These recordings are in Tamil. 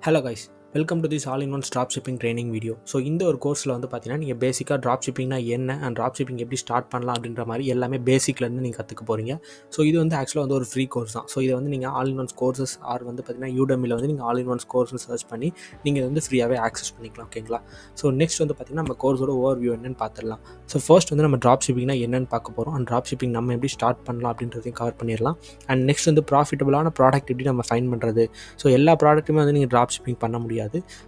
Hello guys, welcome to this all in once drop shipping training video. So இந்த ஒரு கோர்ஸில் வந்து பார்த்தீங்கன்னா நீங்கள் பேசிக்காக ட்ராப் ஷிப்பிங்னா என்ன அண்ட் ட்ராப் ஷிப்பிங் எப்படி ஸ்டார்ட் பண்ணலாம் அப்படின்ற மாதிரி எல்லாமே பேசிக்லேருந்து நீங்கள் கற்றுக்க போகிறீங்க. ஸோ இது வந்து ஆக்சுவலாக வந்து ஒரு ஃப்ரீ கோர்ஸ் தான். ஸோ இதை வந்து நீங்கள் all in ones courses are வந்து பார்த்தீங்கன்னா யூடமியில் வந்து நீங்கள் all in ones course search பண்ணி நீங்கள் வந்து ஃப்ரீயாகவே ஆக்சஸ் பண்ணிக்கலாம். ஓகேங்களா? ஸோ நெக்ஸ்ட் வந்து பார்த்தீங்கன்னா நம்ம கோர்ஸோட ஓவர் வியூ என்னன்னு பார்த்துடலாம். ஸோ ஃபர்ஸ்ட் வந்து நம்ம ட்ராப் ஷிப்பிங்னா என்னென்னு பார்க்க போகிறோம். அண்ட் ட்ராப் ஷிப்பிங் நம்ம எப்படி ஸ்டார்ட் பண்ணலாம் அப்படின்றதையும் கவர் பண்ணிடலாம். அண்ட் நெக்ஸ்ட் வந்து ப்ராஃபிட்டபுளான ப்ராடக்ட் எப்படி நம்ம ஃபைண்ட் பண்ணுறது. ஸோ எல்லா ப்ராடக்ட்டுமே வந்து நீங்கள் ட்ராப் ஷிப்பிங் பண்ண முடியாது.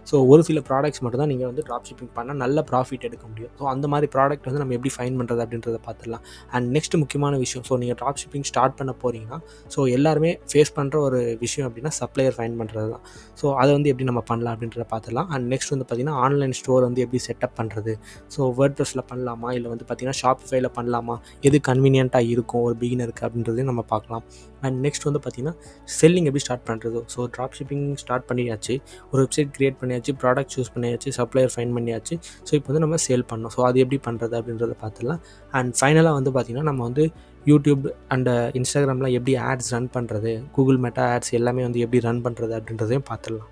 ஸோ ஒரு சில ப்ராடக்ட்ஸ் மட்டும் தான் நீங்கள் வந்து ட்ராப் ஷிப்பிங் பண்ணால் நல்ல ப்ராஃபிட் எடுக்க முடியும். ஸோ அந்த மாதிரி ப்ராடக்ட் வந்து நம்ம எப்படி ஃபைண்ட் பண்ணுறது அப்படின்றத பார்த்துடலாம். அண்ட் நெக்ஸ்ட் முக்கியமான விஷயம், ஸோ நீங்கள் ட்ராப் ஷிப்பிங் ஸ்டார்ட் பண்ண போகிறீங்கன்னா ஸோ எல்லாருமே ஃபேஸ் பண்ணுற ஒரு விஷயம் அப்படின்னா சப்ளையர் ஃபைண்ட் பண்ணுறது தான். ஸோ அதை வந்து எப்படி நம்ம பண்ணலாம் அப்படின்றத பார்த்துடலாம். அண்ட் நெக்ஸ்ட் வந்து பார்த்திங்கன்னா ஆன்லைன் ஸ்டோர் வந்து எப்படி செட்டப் பண்ணுறது. ஸோ வேர்ட்ப்ரெஸ்ஸில் பண்ணலாமா இல்லை வந்து பார்த்திங்கன்னா ஷாப்பிஃபைல பண்ணலாமா, எது கன்வீனியண்ட்டாக இருக்கும் ஒரு பிகினருக்கு அப்படின்றதையும் நம்ம பார்க்கலாம். அண்ட் நெக்ஸ்ட் வந்து பார்த்திங்கன்னா செல்லிங் எப்படி ஸ்டார்ட் பண்ணுறது. ஸோ ட்ராப் ஷிப்பிங் ஸ்டார்ட் பண்ணியாச்சு, ஒரு வெப்சைட் க்ரியேட் பண்ணியாச்சு, ப்ராடக்ட் சூஸ் பண்ணியாச்சு, சப்ளையர் ஃபைண்ட் பண்ணியாச்சு. ஸோ இப்போ வந்து நம்ம சேல் பண்ணோம். ஸோ அது எப்படி பண்ணுறது அப்படின்றத பார்த்துடலாம். அண்ட் ஃபைனலாக வந்து பார்த்திங்கன்னா நம்ம வந்து யூடியூப் அண்ட் இன்ஸ்டாகிராமில் எப்படி ஆட்ஸ் ரன் பண்ணுறது, கூகுள் மெட்டா ஆட்ஸ் எல்லாமே வந்து எப்படி ரன் பண்ணுறது அப்படின்றதையும் பார்த்துடலாம்.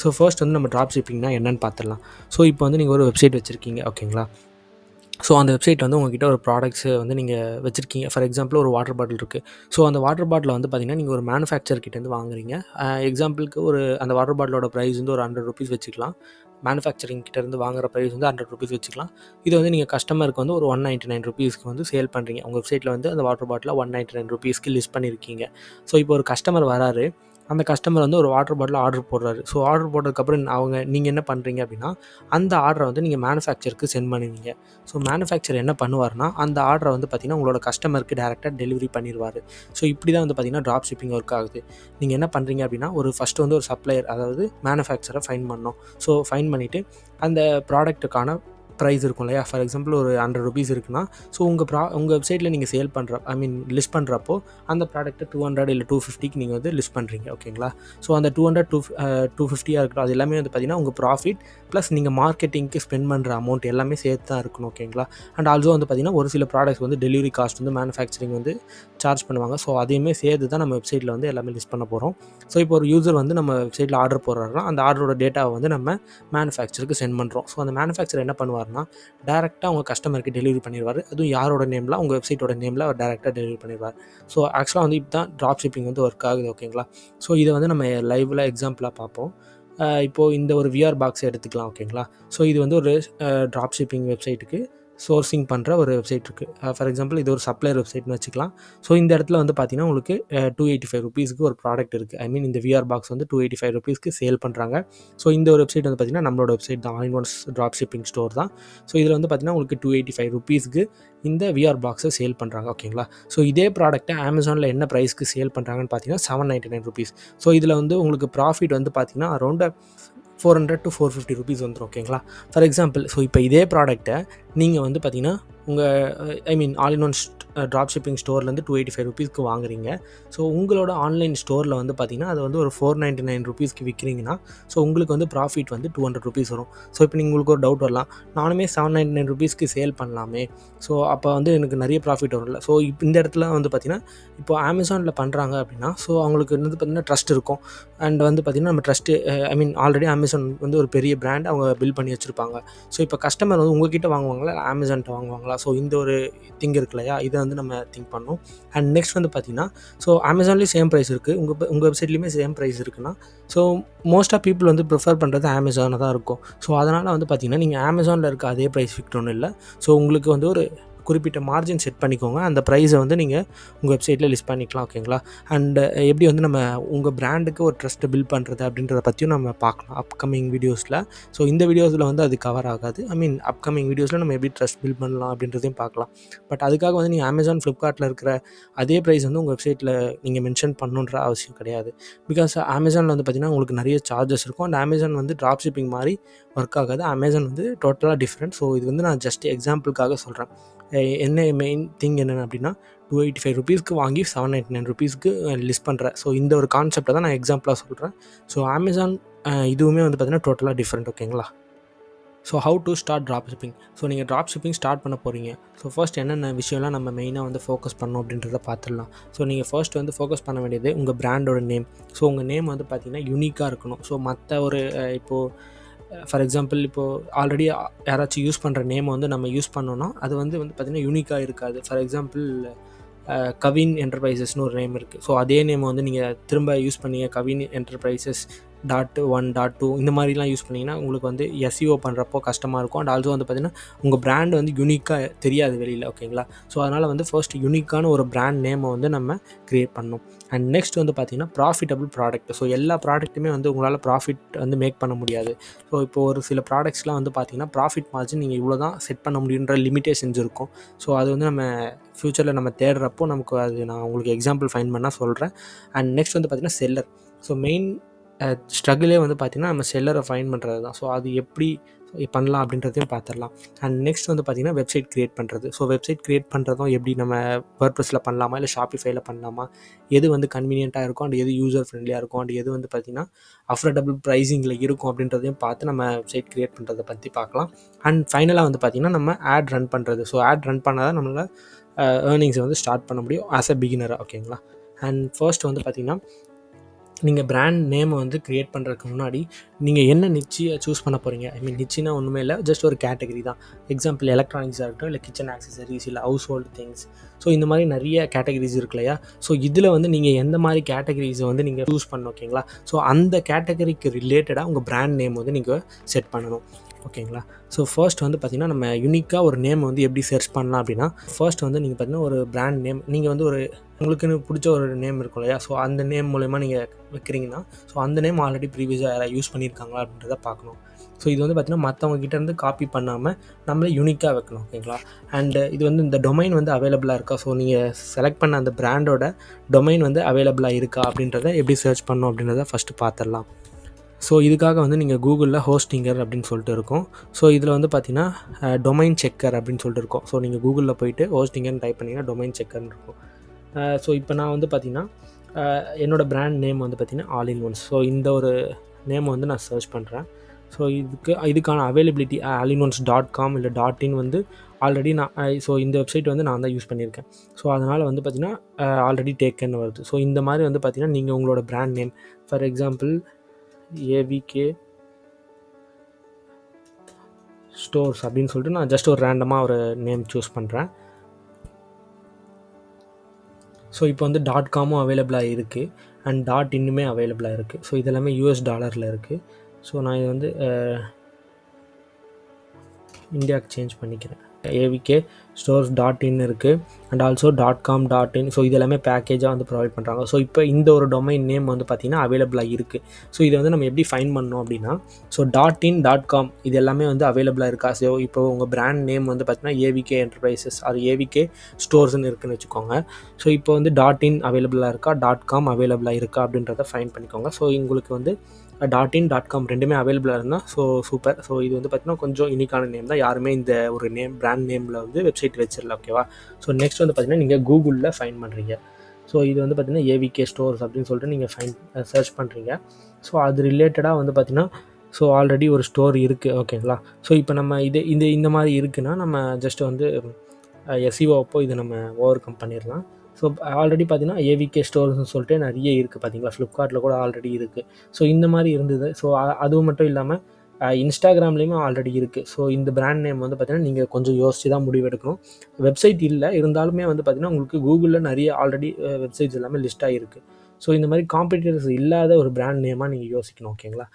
ஸோ ஃபர்ஸ்ட் வந்து நம்ம ட்ராப் ஷிப்பிங்னா என்னென்னு பார்த்துடலாம். ஸோ இப்போ வந்து நீங்கள் ஒரு வெப்சைட் வச்சுருக்கீங்க. ஓகேங்களா? ஸோ அந்த வெப்சைட்டில் வந்து உங்கள்கிட்ட ஒரு ப்ராடக்ட்ஸு வந்து நீங்கள் வச்சுருக்கீங்க. ஃபார் எக்ஸாம்பிள் ஒரு வாட்டர் பாட்டில் இருக்குது. ஸோ அந்த வாட்டர் பாட்டிலை வந்து பார்த்திங்கன்னா நீங்கள் ஒரு மேனுஃபேக்சர்கிட்டேருந்து வாங்குறீங்க. எக்ஸாம்பிளுக்கு அந்த வாட்டர் பாட்டிலோட ப்ரைஸ் வந்து ஒரு ₹100 வச்சுக்கலாம். மேனுஃபேக்சரிங் கிட்டேருந்து வாங்குற ப்ரைஸ் வந்து ₹100 வச்சுக்கலாம். இதை வந்து நீங்கள் கஸ்டமருக்கு வந்து ஒரு ₹199 வந்து சேல் பண்ணுறீங்க. உங்கள் வெப்சைட்டில் வந்து அந்த வாட்டர் பாட்டிலை ₹199 லிஸ்ட் பண்ணியிருக்கீங்க. ஸோ இப்போ ஒரு கஸ்டமர் வராரு. அந்த கஸ்டமர் வந்து ஒரு வாட்டர் பாட்டில் ஆர்டர் போடுறாரு. ஸோ ஆர்டர் போட்டதுக்கப்புறம் நீங்கள் என்ன பண்ணுறீங்க அப்படின்னா அந்த ஆர்டரை வந்து நீங்கள் மேனுஃபேக்சருக்கு சென்ட் பண்ணுவீங்க. ஸோ மேனுஃபேக்சர் என்ன பண்ணுவார்னா அந்த ஆர்டரை வந்து பார்த்திங்கன்னா உங்களோட கஸ்டமருக்கு டேரெக்டாக டெலிவரி பண்ணிடுவார். ஸோ இப்படி தான் வந்து பார்த்திங்கன்னா ட்ராப் ஷிப்பிங் ஒர்க் ஆகுது. நீங்கள் என்ன பண்ணுறீங்க அப்படின்னா ஃபஸ்ட்டு வந்து ஒரு சப்ளையர், அதாவது மேனுஃபேக்சரை ஃபைண்ட் பண்ணணும். ஸோ ஃபைண்ட் பண்ணிவிட்டு அந்த ப்ராடக்ட்டுக்கான ப்ரைஸ் இருக்கும் இல்லையா. ஃபார் எக்ஸாம்பிள் ஒரு ₹100 இருக்குன்னா ஸோ உங்கள் வெப்சைட்டில் நீங்கள் சேல் பண்ணுற லிஸ்ட் பண்ணுறப்போ அந்த ப்ராடக்ட்டை 200 இல்லை 250க்கு நீங்கள் வந்து லிஸ்ட் பண்ணுறீங்க. ஓகேங்களா? ஸோ அந்த 200 250 இருக்கட்டும், அது எல்லாமே வந்து பார்த்திங்கன்னா உங்கள் ப்ராஃபிட் ப்ளஸ் நீங்கள் மார்க்கெட்டிங்க்கு ஸ்பெண்ட் பண்ணுற அமௌண்ட் எல்லாமே சேர்த்து தான் இருக்கணும். ஓகேங்களா? அண்ட் ஆல்சோ வந்து பார்த்திங்கன்னா ஒரு சில ப்ராடக்ட்ஸ் வந்து டெலிவரி காஸ்ட் வந்து மேனுஃபேக்சரிங் வந்து சார்ஜ் பண்ணுவாங்க. ஸோ அதையுமே சேர்த்து தான் நம்ம வெப்சைட்டில் வந்து எல்லாமே லிஸ்ட் பண்ண போகிறோம். ஸோ இப்போ ஒரு யூசர் வந்து நம்ம வெப்சைட்டில் ஆர்டர் போடுறாருன்னா அந்த ஆர்டரோட டேட்டாவை வந்து நம்ம மேனுஃபேக்சருக்கு சென்ட் பண்ணுறோம். ஸோ அந்த மேனுஃபேக்சர் என்ன பண்ணுவார்னா டேரெக்டாக உங்கள் கஸ்டமருக்கு டெலிவரி பண்ணிடுவார். அதுவும் யாரோட நேமில், உங்கள் வெப்சைட்டோட நேமில் அவர் டேரெக்டாக டெலிவரி பண்ணிடுவார். ஸோ ஆக்சுவலாக வந்து இப்போ தான் ட்ராப் ஷிப்பிங் வந்து ஒர்க் ஆகுது. ஓகேங்களா? ஸோ இதை வந்து நம்ம லைவில் எக்ஸாம்பிளாக பார்ப்போம். இப்போது இந்த ஒரு விஆர் பாக்ஸை எடுத்துக்கலாம். ஓகேங்களா? ஸோ இது வந்து ஒரு ட்ராப் ஷிப்பிங் வெப்சைட்டுக்கு சோர்சிங் பண்ணுற ஒரு வெப்சைட் இருக்குது. ஃபார் எக்ஸாம்பிள் இது ஒரு சப்ளையர் வெப்சைட்னு வச்சுக்கலாம். ஸோ இந்த இடத்துல வந்து பார்த்திங்கன்னா உங்களுக்கு ₹285 ஒரு ப்ராடக்ட் இருக்குது. இந்த விஆர் பாக்ஸ் வந்து ₹285 சேல் பண்ணுறாங்க. ஸோ இந்த ஒரு வெப்சைட் வந்து பார்த்திங்கன்னா நம்மளோட வெப்சைட் தான், all in once drop shipping store தான். ஸோ இதில் வந்து பார்த்திங்கன்னா உங்களுக்கு ₹285 இந்த விஆர் பாக்ஸை சேல் பண்ணுறாங்க. ஓகேங்களா? ஸோ இதே ப்ராடக்ட்டை அமேசானில் என்ன ப்ரைஸ்க்கு சேல் பண்ணுறாங்கன்னு பார்த்தீங்கன்னா ₹799. ஸோ இதில் வந்து உங்களுக்கு ப்ராஃபிட் வந்து பார்த்திங்கன்னா அரௌண்ட் ₹400 to ₹450 வந்துடும். ஓகேங்களா? ஃபார் எக்ஸாம்பிள் ஸோ இப்போ இதே ப்ராடக்ட்டை நீங்கள் வந்து பார்த்திங்கன்னா உங்கள் all in one drop shipping ஸ்டோர்லேருந்து ₹285 வாங்குறீங்க. ஸோ உங்களோட ஆன்லைன் ஸ்டோரில் வந்து பார்த்திங்கன்னா அது வந்து ஒரு ₹499 விற்கிறீங்கன்னா ஸோ உங்களுக்கு வந்து ப்ராஃபிட் வந்து ₹200 வரும். ஸோ இப்போ உங்களுக்கு ஒரு டவுட் வரலாம், நானுமே ₹799 சேல் பண்ணலாமே, ஸோ அப்போ வந்து எனக்கு நிறைய ப்ராஃபிட் வரும்ல. ஸோ இப்போ இந்த இடத்துல வந்து பார்த்திங்கன்னா இப்போ அமேசானில் பண்ணுறாங்க அப்படின்னா ஸோ அவங்களுக்கு வந்து பார்த்திங்கன்னா ட்ரஸ்ட் இருக்கும். அண்ட் வந்து பார்த்திங்கன்னா நம்ம ட்ரஸ்ட்டு ஆல்ரெடி அமேசான் வந்து ஒரு பெரிய பிராண்ட் அவங்க பில்ட் பண்ணி வச்சுருப்பாங்க. ஸோ இப்போ கஸ்டமர் வந்து உங்ககிட்ட வாங்குவாங்களா, அமேசான்கிட்ட வாங்குவாங்களா. ஸோ இந்த ஒரு திங் இருக்கு இல்லையா, இதை வந்து நம்ம திங்க் பண்ணணும். அண்ட் நெக்ஸ்ட் வந்து பார்த்திங்கன்னா ஸோ அமேசான்லேயும் சேம் ப்ரைஸ் இருக்குது, உங்கள் வெப்சைட்லேயுமே சேம் ப்ரைஸ் இருக்குன்னா ஸோ மோஸ்ட் ஆஃப் பீப்புள் வந்து ப்ரிஃபர் பண்ணுறது அமேசானை தான் இருக்கும். ஸோ அதனால் வந்து பார்த்திங்கன்னா நீங்கள் அமேசானில் இருக்க அதே ப்ரைஸ் விற்கணும்னு இல்லை. ஸோ உங்களுக்கு வந்து ஒரு குறிப்பிட்ட மார்ஜின் செட் பண்ணிக்கோங்க. அந்த ப்ரைஸை வந்து நீங்கள் உங்கள் வெப்சைட்டில் லிஸ்ட் பண்ணிக்கலாம். ஓகேங்களா? அண்ட் எப்படி வந்து நம்ம உங்கள் பிராண்டுக்கு ஒரு ட்ரஸ்ட்டை பில்ட் பண்ணுறது அப்படின்றத பற்றியும் நம்ம பார்க்கலாம் அப்கமிங் வீடியோஸில். ஸோ இந்த வீடியோஸில் வந்து அது கவர் ஆகாது. அப்கமிங் வீடியோஸில் நம்ம எப்படி ட்ரஸ்ட் பில்ட் பண்ணலாம் அப்படின்றதையும் பார்க்கலாம். பட் அதுக்காக வந்து நீங்கள் அமேசான், ஃப்ளிப்கார்ட்டில் இருக்கிற அதே ப்ரைஸ் வந்து உங்கள் வெப்சைட்டில் நீங்கள் மென்ஷன் பண்ணணுன்ற அவசியம் கிடையாது. பிகாஸ் அமேசானில் வந்து பார்த்திங்கன்னா உங்களுக்கு நிறைய சார்ஜஸ் இருக்கும். அண்ட் அமேசான் வந்து ட்ராப் ஷிப்பிங் மாதிரி ஒர்க் ஆகாது. அமேசான் வந்து டோட்டலாக டிஃப்ரெண்ட். ஸோ இது வந்து நான் ஜஸ்ட் எக்ஸாம்பிளுக்காக சொல்கிறேன். என்ன மெயின் திங் என்னென்னு அப்படின்னா ₹285 வாங்கி ₹799 லிஸ்ட் பண்ணுறேன். ஸோ இந்த ஒரு கான்செப்டை தான் நான் எக்ஸாம்பிளாக சொல்கிறேன். ஸோ அமேசான் இதுவுமே வந்து பார்த்திங்கன்னா டோட்டலாக டிஃப்ரெண்ட். ஓகேங்களா? So how to start drop shipping. So நீங்கள் ட்ராப் ஷிப்பிங் ஸ்டார்ட் பண்ண போகிறீங்க. ஸோ ஃபர்ஸ்ட் என்னென்ன விஷயம்லாம் நம்ம மெயினாக வந்து ஃபோக்கஸ் பண்ணணும் அப்படின்றத பார்த்துடலாம். ஸோ நீங்கள் ஃபர்ஸ்ட் வந்து ஃபோக்கஸ் பண்ண வேண்டியது உங்கள் பிராண்டோட நேம். ஸோ உங்கள் நேம் வந்து பார்த்திங்கன்னா யூனிக்காக இருக்கணும். ஸோ மற்ற ஒரு இப்போது ஃபார் எக்ஸாம்பிள் இப்போது ஆல்ரெடி யாராச்சும் யூஸ் பண்ணுற நேமை வந்து நம்ம யூஸ் பண்ணோன்னா அது வந்து பார்த்திங்கன்னா யூனிக்காக இருக்காது. ஃபார் எக்ஸாம்பிள் கவின் என்டர்பிரைசஸ்னு ஒரு நேம் இருக்குது. ஸோ அதே நேம் வந்து நீங்கள் திரும்ப யூஸ் பண்ணீங்க கவின் என்டர்பிரைசஸ் .1.2 இந்த மாதிரிலாம் யூஸ் பண்ணிங்கன்னா உங்களுக்கு வந்து எஸ்இஓ பண்ணுறப்போ கஷ்டமாக இருக்கும். அண்ட் ஆல்சோ வந்து பார்த்திங்கன்னா உங்கள் பிராண்ட் வந்து யூனிக்காக தெரியாது வெளியில். ஓகேங்களா. ஸோ அதனால் வந்து ஃபர்ஸ்ட் யூனிக்கான ஒரு பிராண்ட் நேமை வந்து நம்ம க்ரியேட் பண்ணணும். அண்ட் நெக்ஸ்ட் வந்து பார்த்திங்கன்னா ப்ராஃபிட்டபிள் ப்ராடக்ட். ஸோ எல்லா ப்ராடக்ட்டுமே வந்து உங்களால் ப்ராஃபிட் வந்து மேக் பண்ண முடியாது. ஸோ இப்போது ஒரு சில ப்ராடக்ட்ஸ்லாம் வந்து பார்த்திங்கன்னா ப்ராஃபிட் மார்ஜின் நீங்கள் இவ்வளோ தான் செட் பண்ண முடியுன்ற லிமிட்டேஷன்ஸ் இருக்கும். ஸோ அது வந்து நம்ம ஃப்யூச்சரில் நம்ம தேடுறப்போ நமக்கு அது நான் உங்களுக்கு எக்ஸாம்பிள் ஃபைன் பண்ணால் சொல்கிறேன். அண்ட் நெக்ஸ்ட் வந்து பார்த்திங்கன்னா செல்லர். ஸோ மெயின் ஸ்ட்ரகிளே வந்து பார்த்திங்கன்னா நம்ம செல்லரை ஃபைன் பண்ணுறது தான். ஸோ அது எப்படி பண்ணலாம் அப்படின்றதையும் பார்த்துடலாம். அண்ட் நெக்ஸ்ட் வந்து பார்த்திங்கன்னா வெப்சைட் க்ரியேட் பண்ணுறது. ஸோ வெப்சைட் க்ரியேட் பண்ணுறதும் எப்படி நம்ம வேர்ட்ப்ரெஸ்ஸில் பண்ணலாமா இல்லை ஷாப்பிஃபைல பண்ணலாமா, எது வந்து கன்வீனியண்ட்டாக இருக்கும் அண்ட் எது யூசர் ஃப்ரெண்ட்லியாக இருக்கும் அண்ட் எது வந்து பார்த்திங்கன்னா அஃபோர்டபுள் ப்ரைஸிங்கில் இருக்கும் அப்படின்றதையும் பார்த்து நம்ம வெப்சைட் க்ரியேட் பண்ணுறதை பற்றி பார்க்கலாம். அண்ட் ஃபைனலாக வந்து பார்த்திங்கன்னா நம்ம ஆட் ரன் பண்ணுறது. ஸோ ஆட் ரன் பண்ணால் தான் நம்மளால் ஏர்னிங்ஸை வந்து ஸ்டார்ட் பண்ண முடியும் ஆஸ் அ பிகினராக. ஓகேங்களா. அண்ட் ஃபர்ஸ்ட் வந்து பார்த்திங்கன்னா நீங்கள் பிராண்ட் நேமை வந்து க்ரியேட் பண்ணுறதுக்கு முன்னாடி நீங்கள் என்ன நிச்சியை சூஸ் பண்ண போகிறீங்க. ஐ மீன் நிச்சினா ஒன்றுமே இல்லை, ஜஸ்ட் ஒரு கேட்டகரி தான். எக்ஸாம்பிள் எலக்ட்ரானிக்ஸாக இருக்கட்டும், இல்லை கிச்சன் ஆக்சசரிஸ், இல்லை ஹவுஸ் ஹோல்டு திங்ஸ். ஸோ இந்த மாதிரி நிறைய கேட்டகரிஸ் இருக்கு இல்லையா. ஸோ இதில் வந்து நீங்கள் எந்த மாதிரி கேட்டகரிஸை வந்து நீங்கள் சூஸ் பண்ணணும். ஓகேங்களா. ஸோ அந்த கேட்டகரிக்கு ரிலேட்டடாக உங்கள் பிராண்ட் நேம் வந்து நீங்கள் செட் பண்ணணும். ஓகேங்களா. ஸோ ஃபர்ஸ்ட் வந்து பார்த்திங்கன்னா நம்ம யூனிக்காக ஒரு நேம் வந்து எப்படி சர்ச் பண்ணலாம் அப்படின்னா, ஃபர்ஸ்ட் வந்து நீங்கள் பார்த்திங்கன்னா ஒரு பிராண்ட் நேம் நீங்கள் வந்து ஒரு உங்களுக்குன்னு பிடிச்ச ஒரு நேம் இருக்கும் இல்லையா. ஸோ அந்த நேம் மூலமா நீங்கள் வைக்கிறீங்கன்னா ஸோ அந்த நேம் ஆல்ரெடி ப்ரீவியஸாக யாராவது யூஸ் பண்ணியிருக்காங்களா அப்படின்றத பார்க்கணும். ஸோ இது வந்து பார்த்திங்கன்னா மற்றவங்க கிட்டேருந்து காப்பி பண்ணாமல் நம்மளே யூனிக்காக வைக்கணும். ஓகேங்களா. அண்டு இது வந்து இந்த டொமைன் வந்து அவைலபிளாக இருக்கா. ஸோ நீங்கள் செலக்ட் பண்ண அந்த பிராண்டோட டொமைன் வந்து அவைலபிளாக இருக்கா அப்படின்றத எப்படி சர்ச் பண்ணணும் அப்படின்றத ஃபஸ்ட்டு பார்த்துடலாம். ஸோ இதுக்காக வந்து நீங்கள் கூகுளில் ஹோஸ்டிங்கர் அப்படின்னு சொல்லிட்டு இருக்கும். ஸோ இதில் வந்து பார்த்திங்கன்னா டொமைன் செக்கர் அப்படின்னு சொல்லிட்டு இருக்கும். ஸோ நீங்கள் கூகுளில் போய்ட்டு ஹோஸ்டிங்கர்னு டைப் பண்ணிங்கன்னா டொமைன் செக்கர்னு இருக்கும். ஸோ இப்போ நான் வந்து பார்த்திங்கன்னா என்னோடய பிராண்ட் நேம் வந்து பார்த்திங்கன்னா ஆல் இன் ஒன்ஸ். ஸோ இந்த ஒரு நேம் வந்து நான் சர்ச் பண்ணுறேன். ஸோ இதுக்கான அவைலபிலிட்டி allinOnes.com இல்லை .in வந்து ஆல்ரெடி நான் ஸோ இந்த வெப்சைட் வந்து நான் தான் யூஸ் பண்ணியிருக்கேன். ஸோ அதனால் வந்து பார்த்திங்கன்னா ஆல்ரெடி டேக்கன் வருது. ஸோ இந்த மாதிரி வந்து பார்த்திங்கன்னா நீங்கள் உங்களோட brand name for example AVK stores அப்படின்னு சொல்லிட்டு நான் ஜஸ்ட் ஒரு ரேண்டமாக ஒரு நேம் சூஸ் பண்ணுறேன். ஸோ இப்போ வந்து .comமும் அவைலபிளாக இருக்குது அண்ட் .inனுமே அவைலபிளாக இருக்குது. ஸோ இதெல்லாமே யூஎஸ் டாலரில் இருக்குது. ஸோ நான் இது வந்து இந்தியாவுக்கு சேஞ்ச் பண்ணிக்கிறேன். ஏவிகே ஸ்டோர்ஸ் .in இருக்குது and also .com .in. So இது எல்லாமே பேக்கேஜாக வந்து ப்ரொவைட் பண்ணுறாங்க. ஸோ இப்போ இந்த ஒரு டொமைன் நேம் வந்து பார்த்திங்கன்னா அவைலபிளாக இருக்குது. ஸோ இதை வந்து நம்ம எப்படி ஃபைன் பண்ணணும் அப்படின்னா, ஸோ .in .com இது எல்லாமே வந்து அவைலபிளாக இருக்கா. ஸோ இப்போ உங்கள் பிராண்ட் நேம் வந்து பார்த்திங்கன்னா ஏவிகே என்டர்பிரைசஸ் அது ஏவிகே ஸ்டோர்ஸ்னு இருக்குதுன்னு வச்சுக்கோங்க. ஸோ இப்போ வந்து .in அவைலபிளாக இருக்கா, .com அவைலபிளாக இருக்கா அப்படின்றத ஃபைன் பண்ணிக்கோங்க. ஸோ உங்களுக்கு வந்து .in .com ரெண்டுமே அவைலபிளாக இருந்தால் ஸோ சூப்பர். ஸோ இது வந்து பார்த்திங்கன்னா கொஞ்சம் யூனிக்கான நேம் தான். யாருமே இந்த ஒரு நேம் பிராண்ட் நேமில் வந்து வெப்சைட் வச்சிடல. ஓகேவா. ஸோ நெக்ஸ்ட் வந்து பார்த்திங்கன்னா நீங்கள் கூகுளில் ஃபைன் பண்ணுறீங்க. ஸோ இது வந்து பார்த்திங்கன்னா ஏவிகே ஸ்டோர்ஸ் அப்படின்னு சொல்லிட்டு நீங்கள் சர்ச் பண்ணுறீங்க. ஸோ அது ரிலேட்டடாக வந்து பார்த்திங்கன்னா ஸோ ஆல்ரெடி ஒரு ஸ்டோர் இருக்குது. ஓகேங்களா. ஸோ இப்போ நம்ம இந்த மாதிரி இருக்குன்னா நம்ம ஜஸ்ட் வந்து எஸ்இஓ அப்போ இதை நம்ம ஓவர் கம் பண்ணிடலாம். ஸோ ஆல்ரெடி பார்த்திங்கன்னா ஏவிகே ஸ்டோர்ஸ்னு சொல்லிட்டு நிறைய இருக்குது பார்த்திங்களா. ஃப்ளிப்கார்ட்டில் கூட ஆல்ரெடி இருக்குது. ஸோ இந்த மாதிரி இருந்தது. ஸோ அதுவும் மட்டும் இல்லாமல் இன்ஸ்டாகிராம்லேயுமே ஆல்ரெடி இருக்குது. ஸோ இந்த பிராண்ட் நேம் வந்து பார்த்திங்கன்னா நீங்கள் கொஞ்சம் யோசித்து தான் முடிவு எடுக்கணும். வெப்சைட் இல்லை இருந்தாலுமே வந்து பார்த்திங்கன்னா உங்களுக்கு கூகுளில் நிறைய ஆல்ரெடி வெப்சைட்ஸ் எல்லாமே லிஸ்ட் ஆகிருக்கு. ஸோ இந்த மாதிரி காம்படிட்டர்ஸ் இல்லாத ஒரு பிராண்ட் நேமாக நீங்கள் யோசிக்கணும். ஓகேங்களா.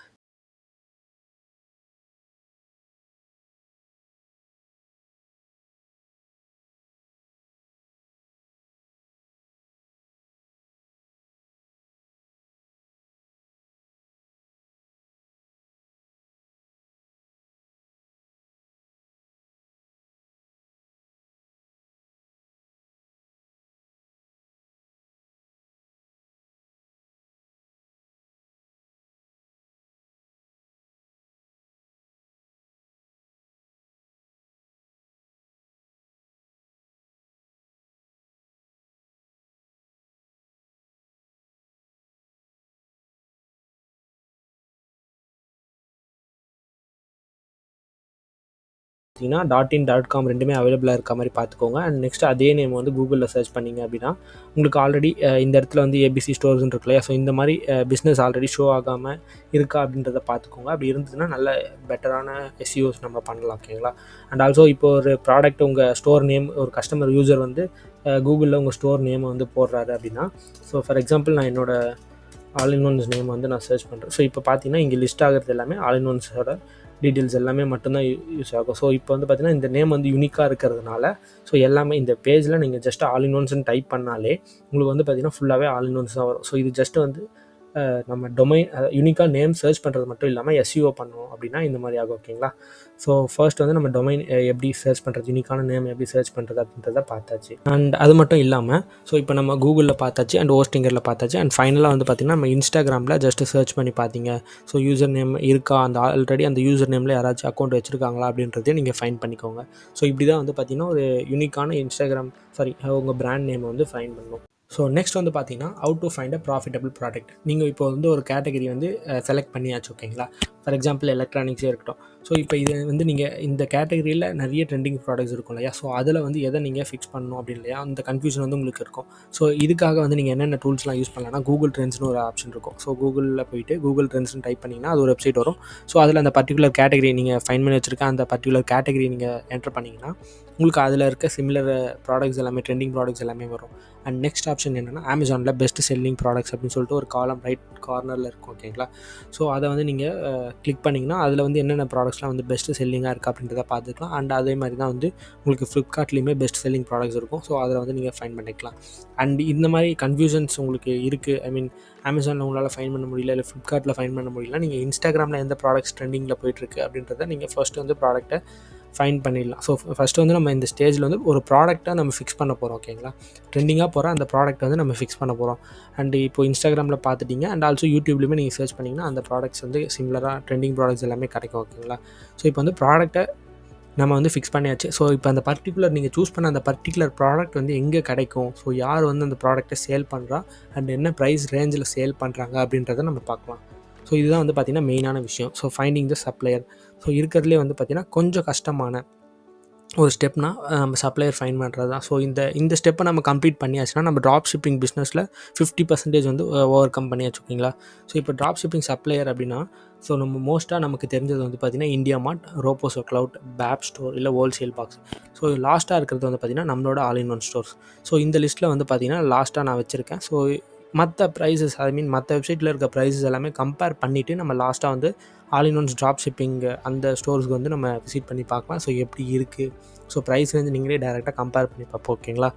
கொடுத்தீங்கன்னா .in.com ரெண்டுமே அவைலபிளாக இருக்க மாதிரி பார்த்துக்கோங்க. அண்ட் நெக்ஸ்ட் அதே நேம் வந்து கூகுளில் சர்ச் பண்ணிங்க அப்படின்னா உங்களுக்கு ஆல்ரெடி இந்த இடத்துல வந்து ஏபிசி ஸ்டோர்ஸ்ன்னு இருக்கு இல்லையா, ஸோ இந்த மாதிரி பிஸ்னஸ் ஆல்ரெடி ஷோ ஆகாமல் இருக்கா அப்படின்றத பார்த்துக்கோங்க. அப்படி இருந்ததுன்னா நல்ல பெட்டரான எஸ்இஓஸ் நம்ம பண்ணலாம். ஓகேங்களா. அண்ட் ஆல்சோ இப்போ ஒரு ப்ராடக்ட் உங்கள் ஸ்டோர் நேம் ஒரு கஸ்டமர் யூசர் வந்து கூகுளில் உங்கள் ஸ்டோர் நேமை வந்து போடுறாரு அப்படின்னா, ஸோ ஃபார் எக்ஸாம்பிள் நான் என்னோட ஆல் இன் ஒன்ஸ் நேம் வந்து நான் சர்ச் பண்ணுறேன். ஸோ இப்போ பார்த்தீங்கன்னா இங்கே லிஸ்ட் ஆகிறது எல்லாமே ஆல் இன் ஒன்ஸோட டீட்டெயில்ஸ் எல்லாமே மட்டும்தான் யூஸ் ஆகும். ஸோ இப்போ வந்து பார்த்தீங்கன்னா இந்த நேம் வந்து யூனிக்காக இருக்கிறதுனால ஸோ எல்லாமே இந்த பேஜில் நீங்கள் ஜஸ்ட் ஆல் இன் ஒன்ஸ்ன்னு டைப் பண்ணாலே உங்களுக்கு வந்து பார்த்தீங்கன்னா ஃபுல்லாகவே ஆல் இன் ஒன்ஸ் தான் வரும். ஸோ இது ஜஸ்ட் வந்து நம்ம டொமைன் யூனிக்காக நேம் சர்ச் பண்ணுறது மட்டும் இல்லாமல் எஸ்இஓ பண்ணணும் அப்படின்னா இந்த மாதிரி ஆகும். ஓகேங்களா. ஸோ ஃபர்ஸ்ட் வந்து நம்ம டொமைன் எப்படி சர்ச் பண்ணுறது, யூனிக்கான நேம் எப்படி சர்ச் பண்ணுறது அப்படின்றத பார்த்தாச்சு. அண்ட் அது மட்டும் இல்லாமல் ஸோ இப்போ நம்ம கூகுளில் பார்த்தாச்சு அண்ட் ஹோஸ்டிங்கரில் பார்த்தாச்சு. அண்ட் ஃபைனலாக வந்து பார்த்திங்கன்னா நம்ம இன்ஸ்டாகிராமில் ஜஸ்ட் சர்ச் பண்ணி பார்த்தீங்க, ஸோ யூசர் நேம் இருக்கா, அந்த ஆல்ரெடி அந்த யூசர் நேமில் யாராச்சும் அக்கௌண்ட் வச்சுருக்காங்களா அப்படின்றதையும் நீங்கள் ஃபைன் பண்ணிக்கோங்க. ஸோ இப்படி தான் வந்து பார்த்திங்கன்னா ஒரு யூனிக்கான உங்கள் பிராண்ட் நேமை வந்து ஃபைன் பண்ணணும். ஸோ நெக்ஸ்ட் வந்து பார்த்தீங்கன்னா how to find a profitable product. நீங்கள் இப்போ வந்து ஒரு கேட்டகரி வந்து செலக்ட் பண்ணியாச்சு. ஓகேங்களா. ஃபார் எக்ஸாம்பிள் எலக்ட்ரானிக்ஸே இருக்கட்டும். ஸோ இப்போ இது வந்து நீங்கள் இந்த கேட்டகரியில் நிறைய ட்ரெண்டிங் ப்ராடக்ட்ஸ் இருக்கும் இல்லையா, ஸோ அதில் வந்து எதை நீங்கள் ஃபிக்ஸ் பண்ணணும் அப்படின்னு இல்லையா, அந்த கன்ஃபியூஷன் வந்து உங்களுக்கு இருக்கும். ஸோ இதுக்காக வந்து நீங்கள் என்னென்ன டூல்ஸ்லாம் யூஸ் பண்ணலாம்னா கூகுள் ட்ரெண்ட்ஸ்னு ஒரு ஆப்ஷன் இருக்கும். ஸோ கூகுளில் போயிட்டு கூகுள் ட்ரெண்ட்ஸ்னு டைப் பண்ணிங்கன்னா அது ஒரு வெப்சைட் வரும். ஸோ அதில் அந்த பர்டிகுலர் கேட்டகரி நீங்கள் ஃபைன் பண்ணி வச்சுருக்க அந்த பர்டிகுலர் கேட்டகரி நீங்கள் என்டர் பண்ணிங்கன்னா உங்களுக்கு அதில் இருக்க சிமிலர் ப்ராடக்ட்ஸ் எல்லாமே ட்ரெண்டிங் ப்ராடக்ட்ஸ் எல்லாமே வரும். அண்ட் நெக்ஸ்ட் ஆப்ஷன் என்னென்னா அமேசானில் பெஸ்ட் செல்லிங் ப்ராடக்ட்ஸ் அப்படின்னு சொல்லிட்டு ஒரு காலம் ரைட் கார்னரில் இருக்கும். ஓகேங்களா. ஸோ அதை வந்து நீங்கள் கிளிக் பண்ணிங்கன்னா அதில் வந்து என்னென்ன ப்ராடக்ட்ஸ்லாம் வந்து பெஸ்ட்டு செல்லிங்காக இருக்குது அப்படின்றத பார்த்துக்கலாம். அண்ட் அதே மாதிரி தான் வந்து உங்களுக்கு ஃப்ளிப்கார்ட்லேயுமே பெஸ்ட் செல்லிங் ப்ராடக்ட்ஸ் இருக்கும். ஸோ அதில் வந்து நீங்கள் ஃபைன் பண்ணிக்கலாம். அண்ட் இந்த மாதிரி கன்ஃபியூஷன்ஸ் உங்களுக்கு இருக்குது, ஐ மீன் அமேசானில் உங்களால் ஃபைன் பண்ண முடியல, இல்லை ஃப்ளிப்கார்ட்டில் ஃபைன் பண்ண முடியல, நீங்கள் இன்ஸ்டாகிராமில் எந்த ப்ராடக்ட்ஸ் ட்ரெண்டிங்கில் போயிட்டுருக்கு அப்படின்றத நீங்கள் ஃபஸ்ட்டு வந்து ப்ராடக்ட்டை ஃபைன் பண்ணிடலாம். ஸோ ஃபஸ்ட்டு வந்து நம்ம இந்த ஸ்டேஜில் வந்து ஒரு ப்ராடக்ட்டை நம்ம ஃபிக்ஸ் பண்ண போகிறோம். ஓகேங்களா. ட்ரெண்டிங்காக போகிற அந்த ப்ராடக்ட் வந்து நம்ம ஃபிக்ஸ் பண்ண போகிறோம். அண்ட் இப்போ இன்ஸ்டாகிராமில் பார்த்துட்டிங்க அண்ட் ஆல்சோ யூடியூப்லேயுமே நீங்கள் சர்ச் பண்ணிங்கன்னா அந்த ப்ராடக்ட்ஸ் வந்து சிமிலராக ட்ரெண்டிங் ப்ராடக்ட்ஸ் எல்லாமே கிடைக்கும். ஓகேங்களா. ஸோ இப்போ வந்து ப்ராடக்ட்டை நம்ம வந்து ஃபிக்ஸ் பண்ணியாச்சு. ஸோ இப்போ அந்த பர்டிகுலர் நீங்கள் சூஸ் பண்ண அந்த பர்டிகுலர் ப்ராடக்ட் வந்து எங்கே கிடைக்கும், ஸோ யார் வந்து அந்த ப்ராடக்ட்டை சேல் பண்ணுறா அண்ட் என்ன ப்ரைஸ் ரேஞ்சில் சேல் பண்ணுறாங்க அப்படின்றத நம்ம பார்க்கலாம். ஸோ இதுதான் வந்து பார்த்திங்கன்னா மெயினான விஷயம். So finding the supplier. So இருக்கிறதுலே வந்து பார்த்திங்கன்னா கொஞ்சம் கஷ்டமான ஒரு ஸ்டெப்னா நம்ம சப்ளையர் ஃபைன் பண்ணுறது தான். ஸோ இந்த ஸ்டெப்பை நம்ம கம்ப்ளீட் பண்ணியாச்சுன்னா நம்ம ட்ராப் ஷிப்பிங் பிஸ்னஸில் 50% வந்து ஓவர் கம் பண்ணியாச்சு. ஓகேங்களா. ஸோ இப்போ ட்ராப் ஷிப்பிங் சப்ளையர் அப்படின்னா ஸோ நம்ம மோஸ்ட்டாக நமக்கு தெரிஞ்சது வந்து பார்த்திங்கன்னா இந்தியா மார்ட், ரோபோசோ க்ளவுட், பேப் ஸ்டோர், இல்லை ஹோல்சேல் பாக்ஸ். ஸோ லாஸ்ட்டாக இருக்கிறது வந்து பார்த்திங்கன்னா நம்மளோட all in one stores. So இந்த லிஸ்ட்டில் வந்து பார்த்திங்கன்னா லாஸ்ட்டாக நான் வச்சுருக்கேன். ஸோ மற்ற ப்ரைஸஸ் ஐ மீன் மற்ற வெப்சைட்டில் இருக்க ப்ரைஸஸ் எல்லாமே கம்பேர் பண்ணிவிட்டு நம்ம லாஸ்ட்டாக வந்து all in once drop shipping அந்த ஸ்டோர்ஸ்க்கு வந்து நம்ம விசிட் பண்ணி பார்க்கலாம். ஸோ எப்படி இருக்குது, ஸோ ப்ரைஸ் வந்து நீங்களே டேரெக்டாக கம்பேர் பண்ணி பார்ப்போம். ஓகேங்களா.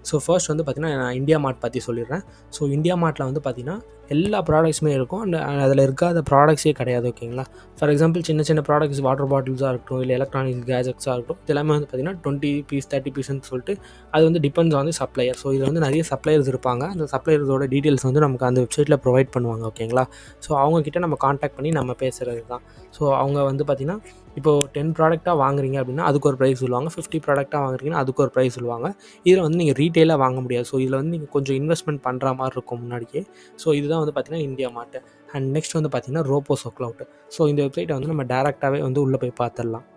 ஸோ ஃபர்ஸ்ட் வந்து பார்த்திங்கன்னா நான் இந்தியா மார்ட் பற்றி சொல்லிடுறேன். ஸோ இந்தியா மார்ட்டில் வந்து பார்த்திங்கன்னா எல்லா ப்ராடக்ட்ஸுமே இருக்கும் அண்ட் அதில் இருக்காத ப்ராடக்ட்ஸே கிடையாது. ஓகேங்களா. ஃபார் எக்ஸாம்பிள் சின்ன சின்ன ப்ராடக்ட்ஸ் வாட்டர் பாட்டில்ஸாக இருக்கட்டும், இல்லை எலக்ட்ரானிக்ஸ் கேஜெட்ஸாக இருக்கட்டும், இது எல்லாமே வந்து பார்த்திங்கன்னா 20 பீஸ் 30 பீஸ்ன்னு சொல்லிட்டு அது வந்து டிபெண்ட்ஸ் ஆன் சப்ளையர். ஸோ இதில் வந்து நிறைய சப்ளையர்ஸ் இருப்பாங்க. அந்த சப்ளையர்ஸோட டீட்டெயில்ஸ் வந்து நமக்கு அந்த வெப்சைட்டில் ப்ரொவைட் பண்ணுவாங்க. ஓகேங்களா. ஸோ அவங்கக்கிட்ட நம்ம காண்டாக்ட் பண்ணி நம்ம பேசுகிறது தான். ஸோ அவங்க வந்து பார்த்திங்கன்னா இப்போது 10 ப்ராடக்ட்டாக வாங்குறீங்க அப்படின்னா அதுக்கு ஒரு ப்ரைஸ் சொல்லுவாங்க. 50 ப்ராடக்ட்டாக வாங்குறீங்கன்னா அதுக்கு ஒரு ப்ரைஸ் சொல்லுவாங்க. இதில் வந்து நீங்கள் ரீட்டெயிலாக வாங்க முடியாது. ஸோ இதில் வந்து நீங்கள் கொஞ்சம் இன்வெஸ்ட்மெண்ட் பண்ணுற மாதிரி இருக்கும் முன்னாடியே. ஸோ இதுதான் வந்து பார்த்திங்கன்னா இந்தியா மார்ட். அண்ட் நெக்ஸ்ட் வந்து பார்த்திங்கன்னா ரோபோசோ க்ளவுட். ஸோ இந்த வெப்சைட்டை வந்து நம்ம டேரெக்டாகவே வந்து உள்ளே போய் பார்த்துடலாம்.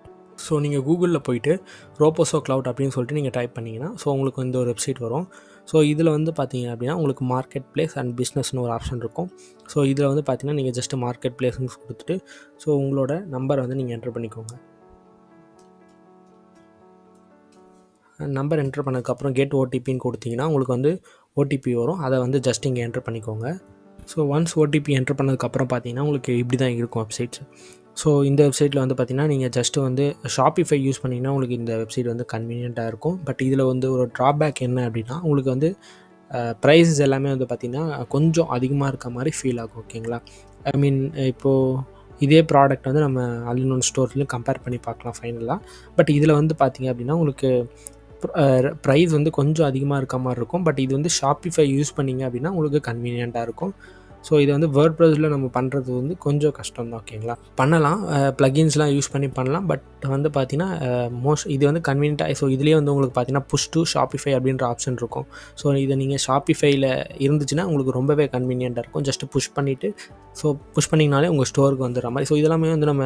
ஸோ நீங்கள் கூகுளில் போயிட்டு ரோபோசோ க்ளவுட் அப்படின்னு சொல்லிட்டு நீங்கள் டைப் பண்ணிங்கன்னா ஸோ உங்களுக்கு இந்த ஒரு வெப்சைட் வரும். ஸோ இதில் வந்து பார்த்தீங்க அப்படின்னா உங்களுக்கு மார்க்கெட் பிளேஸ் அண்ட் பிஸ்னஸ்னு ஒரு ஆப்ஷன் இருக்கும். ஸோ இதில் வந்து பார்த்தீங்கன்னா நீங்கள் ஜஸ்ட்டு மார்க்கெட் பிளேஸ்ன்னு கொடுத்துட்டு ஸோ உங்களோட நம்பரை வந்து நீங்கள் என்டர் பண்ணிக்கோங்க. நம்பர் என்டர் பண்ணதுக்கப்புறம் கெட் ஓடிபின்னு கொடுத்தீங்கன்னா உங்களுக்கு வந்து ஓடிபி வரும். அதை வந்து ஜஸ்ட் இங்கே என்டர் பண்ணிக்கோங்க. ஸோ ஒன்ஸ் ஓடிபி என்டர் பண்ணதுக்கப்புறம் பார்த்தீங்கன்னா உங்களுக்கு இப்படி தான் இருக்கும் வெப்சைட்ஸ். ஸோ இந்த வெப்சைட்டில் வந்து பார்த்திங்கன்னா நீங்கள் ஜஸ்ட்டு வந்து ஷாப்பிஃபை யூஸ் பண்ணிங்கன்னா உங்களுக்கு இந்த வெப்சைட் வந்து கன்வீனியண்ட்டாக இருக்கும். பட் இதில் வந்து ஒரு ட்ராபேக் என்ன அப்படின்னா உங்களுக்கு வந்து ப்ரைஸஸ் எல்லாமே வந்து பார்த்திங்கன்னா கொஞ்சம் அதிகமாக இருக்க மாதிரி ஃபீல் ஆகும். ஓகேங்களா. ஐ மீன் இப்போது இதே ப்ராடக்ட் வந்து நம்ம ஆல் இன் ஒன் ஸ்டோர்ஸ்லையும் கம்பேர் பண்ணி பார்க்கலாம் ஃபைனலாக. பட் இதில் வந்து பார்த்திங்க அப்படின்னா உங்களுக்கு ப்ரைஸ் வந்து கொஞ்சம் அதிகமாக இருக்க மாதிரி இருக்கும். பட் இது வந்து ஷாப்பிஃபை யூஸ் பண்ணிங்க அப்படின்னா உங்களுக்கு கன்வீனியண்ட்டாக இருக்கும். ஸோ இது வந்து வேர்ட்ப்ரெஸ்ஸில் நம்ம பண்ணுறது வந்து கொஞ்சம் கஷ்டம் தான். ஓகேங்களா. பண்ணலாம், ப்ளகின்ஸ்லாம் யூஸ் பண்ணி பண்ணலாம். பட் வந்து பார்த்திங்கன்னா இது வந்து கன்வீனியண்ட்டாக. ஸோ இதுலேயே வந்து உங்களுக்கு பார்த்திங்கன்னா புஷ் டு ஷாப்பிஃபை அப்படின்ற ஆப்ஷன் இருக்கும். ஸோ இதை நீங்கள் ஷாப்பிஃபைல இருந்துச்சுன்னா உங்களுக்கு ரொம்பவே கன்வீனியண்ட்டாக இருக்கும். ஜஸ்ட்டு புஷ் பண்ணிவிட்டு ஸோ புஷ் பண்ணிங்கனாலே உங்கள் ஸ்டோருக்கு வந்துடுற மாதிரி. ஸோ இதெல்லாமே வந்து நம்ம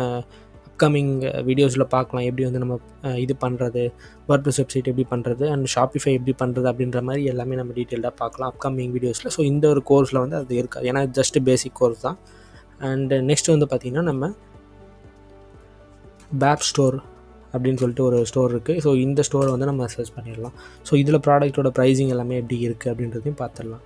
அப்கமிங் வீடியோஸில் பார்க்கலாம் எப்படி வந்து நம்ம இது பண்ணுறது, வேர்ட்ப்ரெஸ் வெப்சைட் எப்படி பண்ணுறது அண்ட் ஷாப்பிஃபை எப்படி பண்ணுறது அப்படின்ற மாதிரி எல்லாமே நம்ம டீட்டெயில்டாக பார்க்கலாம் அப்கமிங் வீடியோஸில். ஸோ இந்த ஒரு கோர்ஸில் வந்து அது இருக்காது, ஏன்னா ஜஸ்ட் பேசிக் கோர்ஸ் தான். அண்டு நெக்ஸ்ட் வந்து பார்த்திங்கன்னா நம்ம பேப் ஸ்டோர் அப்படின்னு சொல்லிட்டு ஒரு ஸ்டோர் இருக்குது. ஸோ இந்த ஸ்டோரை வந்து நம்ம சர்ச் பண்ணிடலாம். ஸோ இதில் ப்ராடக்ட்டோட ப்ரைஸிங் எல்லாமே எப்படி இருக்குது அப்படின்றதையும் பார்த்துடலாம்.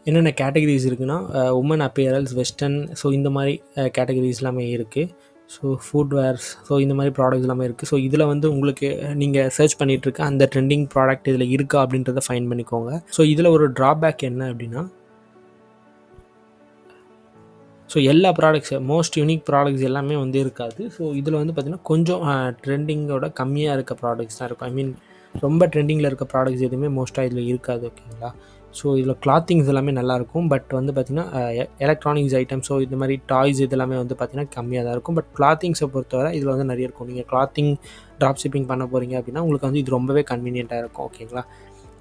என்னென்ன கேட்டகரிஸ் இருக்குன்னா உமன் அப்பேரல்ஸ், வெஸ்டர்ன், ஸோ இந்த மாதிரி கேட்டகரிஸ் எல்லாமே இருக்குது. ஸோ ஃபுட்வேர்ஸ், ஸோ இந்த மாதிரி ப்ராடக்ட்ஸ் எல்லாமே இருக்குது. ஸோ இதில் வந்து உங்களுக்கு நீங்கள் சர்ச் பண்ணிகிட்ருக்க அந்த ட்ரெண்டிங் ப்ராடக்ட் இதில் இருக்கா அப்படின்றத ஃபைன் பண்ணிக்கோங்க. ஸோ இதில் ஒரு ட்ராபேக் என்ன அப்படின்னா, ஸோ எல்லா ப்ராடக்ட்ஸ் மோஸ்ட் யூனிக் ப்ராடக்ட்ஸ் எல்லாமே வந்து இருக்காது. ஸோ இதில் வந்து பார்த்திங்கன்னா கொஞ்சம் ட்ரெண்டிங்கோட கம்மியாக இருக்க ப்ராடக்ட்ஸ் தான் இருக்கும். ஐ மீன் ரொம்ப ட்ரெண்டிங்கில் இருக்க ப்ராடக்ட்ஸ் எதுவுமே மோஸ்ட்டாக இதில் இருக்காது. ஓகேங்களா. ஸோ இதில் கிளாத்திங்ஸ் எல்லாமே நல்லாயிருக்கும். பட் வந்து பார்த்திங்கன்னா எலக்ட்ரானிக்ஸ் ஐட்டம், ஸோ இந்த மாதிரி டாய்ஸ் இது எல்லாமே வந்து பார்த்திங்கன்னா கம்மியாக தான் இருக்கும். பட் கிளாத்திங்ஸை பொறுத்தவரை இதில் வந்து நிறைய இருக்கும். நீங்கள் கிளாத்திங் ட்ராப் ஷிப்பிங் பண்ண போகிறீங்க அப்படின்னா உங்களுக்கு வந்து இது ரொம்பவே கன்வீனியண்ட்டாக இருக்கும். ஓகேங்களா.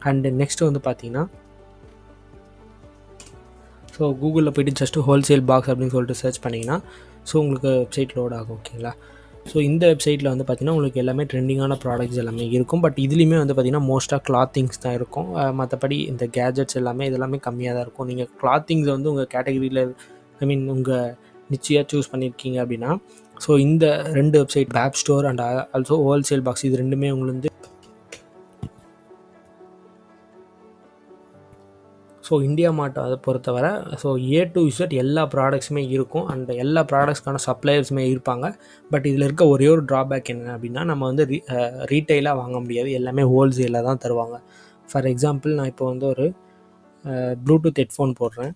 அண்டு நெக்ஸ்ட் வந்து பார்த்திங்கன்னா, ஸோ கூகுளில் போய்ட்டு ஜஸ்ட்டு ஹோல்சேல் பாக்ஸ் அப்படின்னு சொல்லிட்டு சர்ச் பண்ணிங்கன்னா ஸோ உங்களுக்கு வெப்சைட் லோட் ஆகும். ஓகேங்களா. ஸோ இந்த வெப்சைட்டில் வந்து பார்த்திங்கன்னா உங்களுக்கு எல்லாமே ட்ரெண்டிங்கான ப்ராடக்ட்ஸ் எல்லாமே இருக்கும். பட் இதுலேயுமே வந்து பார்த்திங்கன்னா மோஸ்ட்டாக கிளாத்திங்ஸ் தான் இருக்கும். மற்றபடி இந்த கேஜெட்ஸ் எல்லாமே இதெல்லாமே கம்மியாக தான் இருக்கும். நீங்கள் கிளாத்திங்ஸை வந்து உங்கள் கேட்டகரியில் ஐ மீன் உங்கள் நிச்சயாக சூஸ் பண்ணியிருக்கீங்க அப்படின்னா ஸோ இந்த 2 website Fab Store and also Wholesale Box இது ரெண்டுமே உங்களுக்கு வந்து ஸோ இந்தியா மார்ட் அதை பொறுத்தவரை ஸோ A to Z எல்லா ப்ராடக்ட்ஸுமே இருக்கும். அண்ட் எல்லா ப்ராடக்ட்ஸ்க்கான சப்ளையர்ஸுமே இருப்பாங்க. பட் இதில் இருக்க ஒரே ஒரு ட்ராபேக் என்ன அப்படின்னா, நம்ம வந்து ரீட்டெயிலாக வாங்க முடியாது, எல்லாமே ஹோல்சேலாக தான் தருவாங்க. ஃபார் எக்ஸாம்பிள் நான் இப்போ வந்து ஒரு ப்ளூடூத் ஹெட்ஃபோன் போடுறேன்.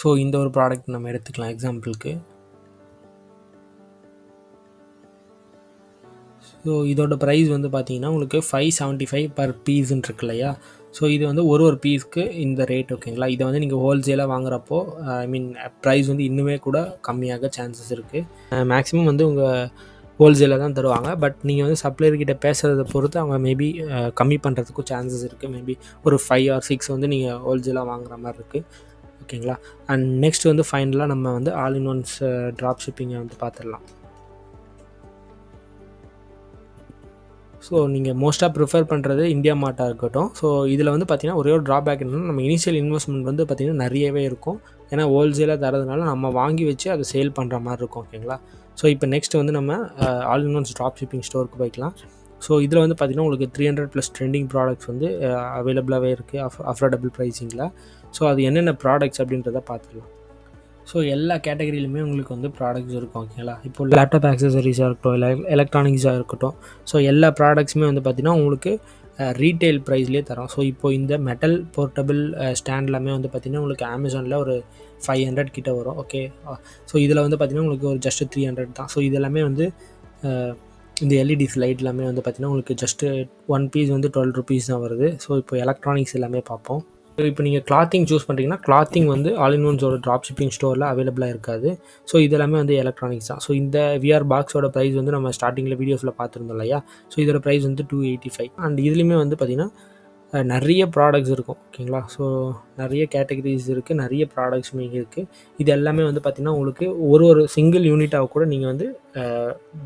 ஸோ இந்த ஒரு ப்ராடக்ட் நம்ம எடுத்துக்கலாம் எக்ஸாம்பிளுக்கு. ஸோ இதோட ப்ரைஸ் வந்து பார்த்திங்கன்னா உங்களுக்கு 575 பர் பீஸ்ன்னு இருக்கு இல்லையா. ஸோ இது வந்து ஒரு பீஸ்க்கு இந்த ரேட். ஓகேங்களா. இதை வந்து நீங்கள் ஹோல்சேலாக வாங்குறப்போ ஐ மீன் ப்ரைஸ் வந்து இன்னுமே கூட கம்மியாக சான்சஸ் இருக்குது. மேக்ஸிமம் வந்து உங்கள் ஹோல்சேலாக தான் தருவாங்க. பட் நீங்கள் வந்து சப்ளையர்கிட்ட பேசுகிறத பொறுத்து அவங்க மேபி கம்மி பண்ணுறதுக்கும் சான்சஸ் இருக்குது. மேபி ஒரு 5 or 6 வந்து நீங்கள் ஹோல்சேலாக வாங்குற மாதிரி இருக்குது. ஓகேங்களா. அண்ட் நெக்ஸ்ட் வந்து ஃபைனலாக நம்ம வந்து ஆல் இன் ஒன்ஸ் ட்ராப் ஷிப்பிங்கை வந்து பார்த்துடலாம். ஸோ நீங்கள் மோஸ்ட்டாக ப்ரிஃபர் பண்ணுறது இந்தியா மார்ட்டாக இருக்கட்டும். ஸோ இதில் வந்து பார்த்திங்கன்னா ஒரே ஒரு ட்ராபேக் என்னென்னா, நம்ம இனிஷியல் இன்வெஸ்ட்மெண்ட் வந்து பார்த்திங்கன்னா நிறையவே இருக்கும். ஏன்னா ஹோல்சேலாக தரதுனால நம்ம வாங்கி வச்சு அதை சேல் பண்ணுற மாதிரி இருக்கும். ஓகேங்களா. ஸோ இப்போ நெக்ஸ்ட் வந்து நம்ம all in once drop shipping ஸ்டோருக்கு போய்க்கலாம். ஸோ இதில் வந்து பார்த்திங்கன்னா உங்களுக்கு 300+ ட்ரெண்டிங் ப்ராடக்ட்ஸ் வந்து அவைலபிளாகவே இருக்குது அஃபோர்டபுள் ப்ரைஸிங்கில். ஸோ அது என்னென்ன ப்ராடக்ட்ஸ் அப்படின்றத பார்த்துக்கலாம். ஸோ எல்லா கேட்டகரியிலுமே உங்களுக்கு வந்து ப்ராடக்ட்ஸ் இருக்கும். ஓகேங்களா. இப்போ லேப்டாப் ஆக்சசரிஸாக இருக்கட்டும், இல்லை எலக்ட்ரானிக்ஸாக இருக்கட்டும், ஸோ எல்லா ப்ராடக்ட்ஸுமே வந்து பார்த்திங்கன்னா உங்களுக்கு ரீட்டெயில் ப்ரைஸ்லேயே தரோம். ஸோ இப்போ இந்த மெட்டல் போர்ட்டபிள் ஸ்டாண்ட் எல்லாமே வந்து பார்த்திங்கன்னா உங்களுக்கு அமேசானில் ஒரு 500 கிட்ட வரும். ஓகே. ஸோ இதில் வந்து பார்த்திங்கன்னா உங்களுக்கு ஒரு ஜஸ்ட்டு 300 தான். ஸோ இது எல்லாமே வந்து இந்த எல்இடிஸ் லைட் எல்லாமே வந்து பார்த்திங்கன்னா உங்களுக்கு ஜஸ்ட்டு 1 பீஸ் வந்து 12 rupees தான் வருது. ஸோ இப்போ எலக்ட்ரானிக்ஸ் எல்லாமே பார்ப்போம். இப்போ நீங்கள் கிளாத்திங் சூஸ் பண்ணுறீங்கன்னா கிளாத்திங் வந்து ஆல் இன் ஒன்ஸோட ட்ராப் ஷிப்பிங் ஸ்டோரில் அவைலபிளாக இருக்காது. ஸோ இதெல்லாமே வந்து எலக்ட்ரானிக்ஸ் தான். ஸோ இந்த விஆர் பாக்ஸோட ப்ரைஸ் வந்து நம்ம ஸ்டார்டிங்கில் வீடியோஸில் பார்த்துருந்தோம் இல்லையா. ஸோ இதோட ப்ரைஸ் வந்து 285. அண்ட் இதுலேயுமே வந்து பார்த்திங்கன்னா நிறைய ப்ராடக்ட்ஸ் இருக்கும். ஓகேங்களா. ஸோ நிறைய கேட்டகரிஸ் இருக்குது, நிறைய ப்ராடக்ட்ஸுமே இருக்குது. இது எல்லாமே வந்து பார்த்திங்கன்னா உங்களுக்கு ஒரு சிங்கிள் யூனிட்டாக கூட நீங்கள் வந்து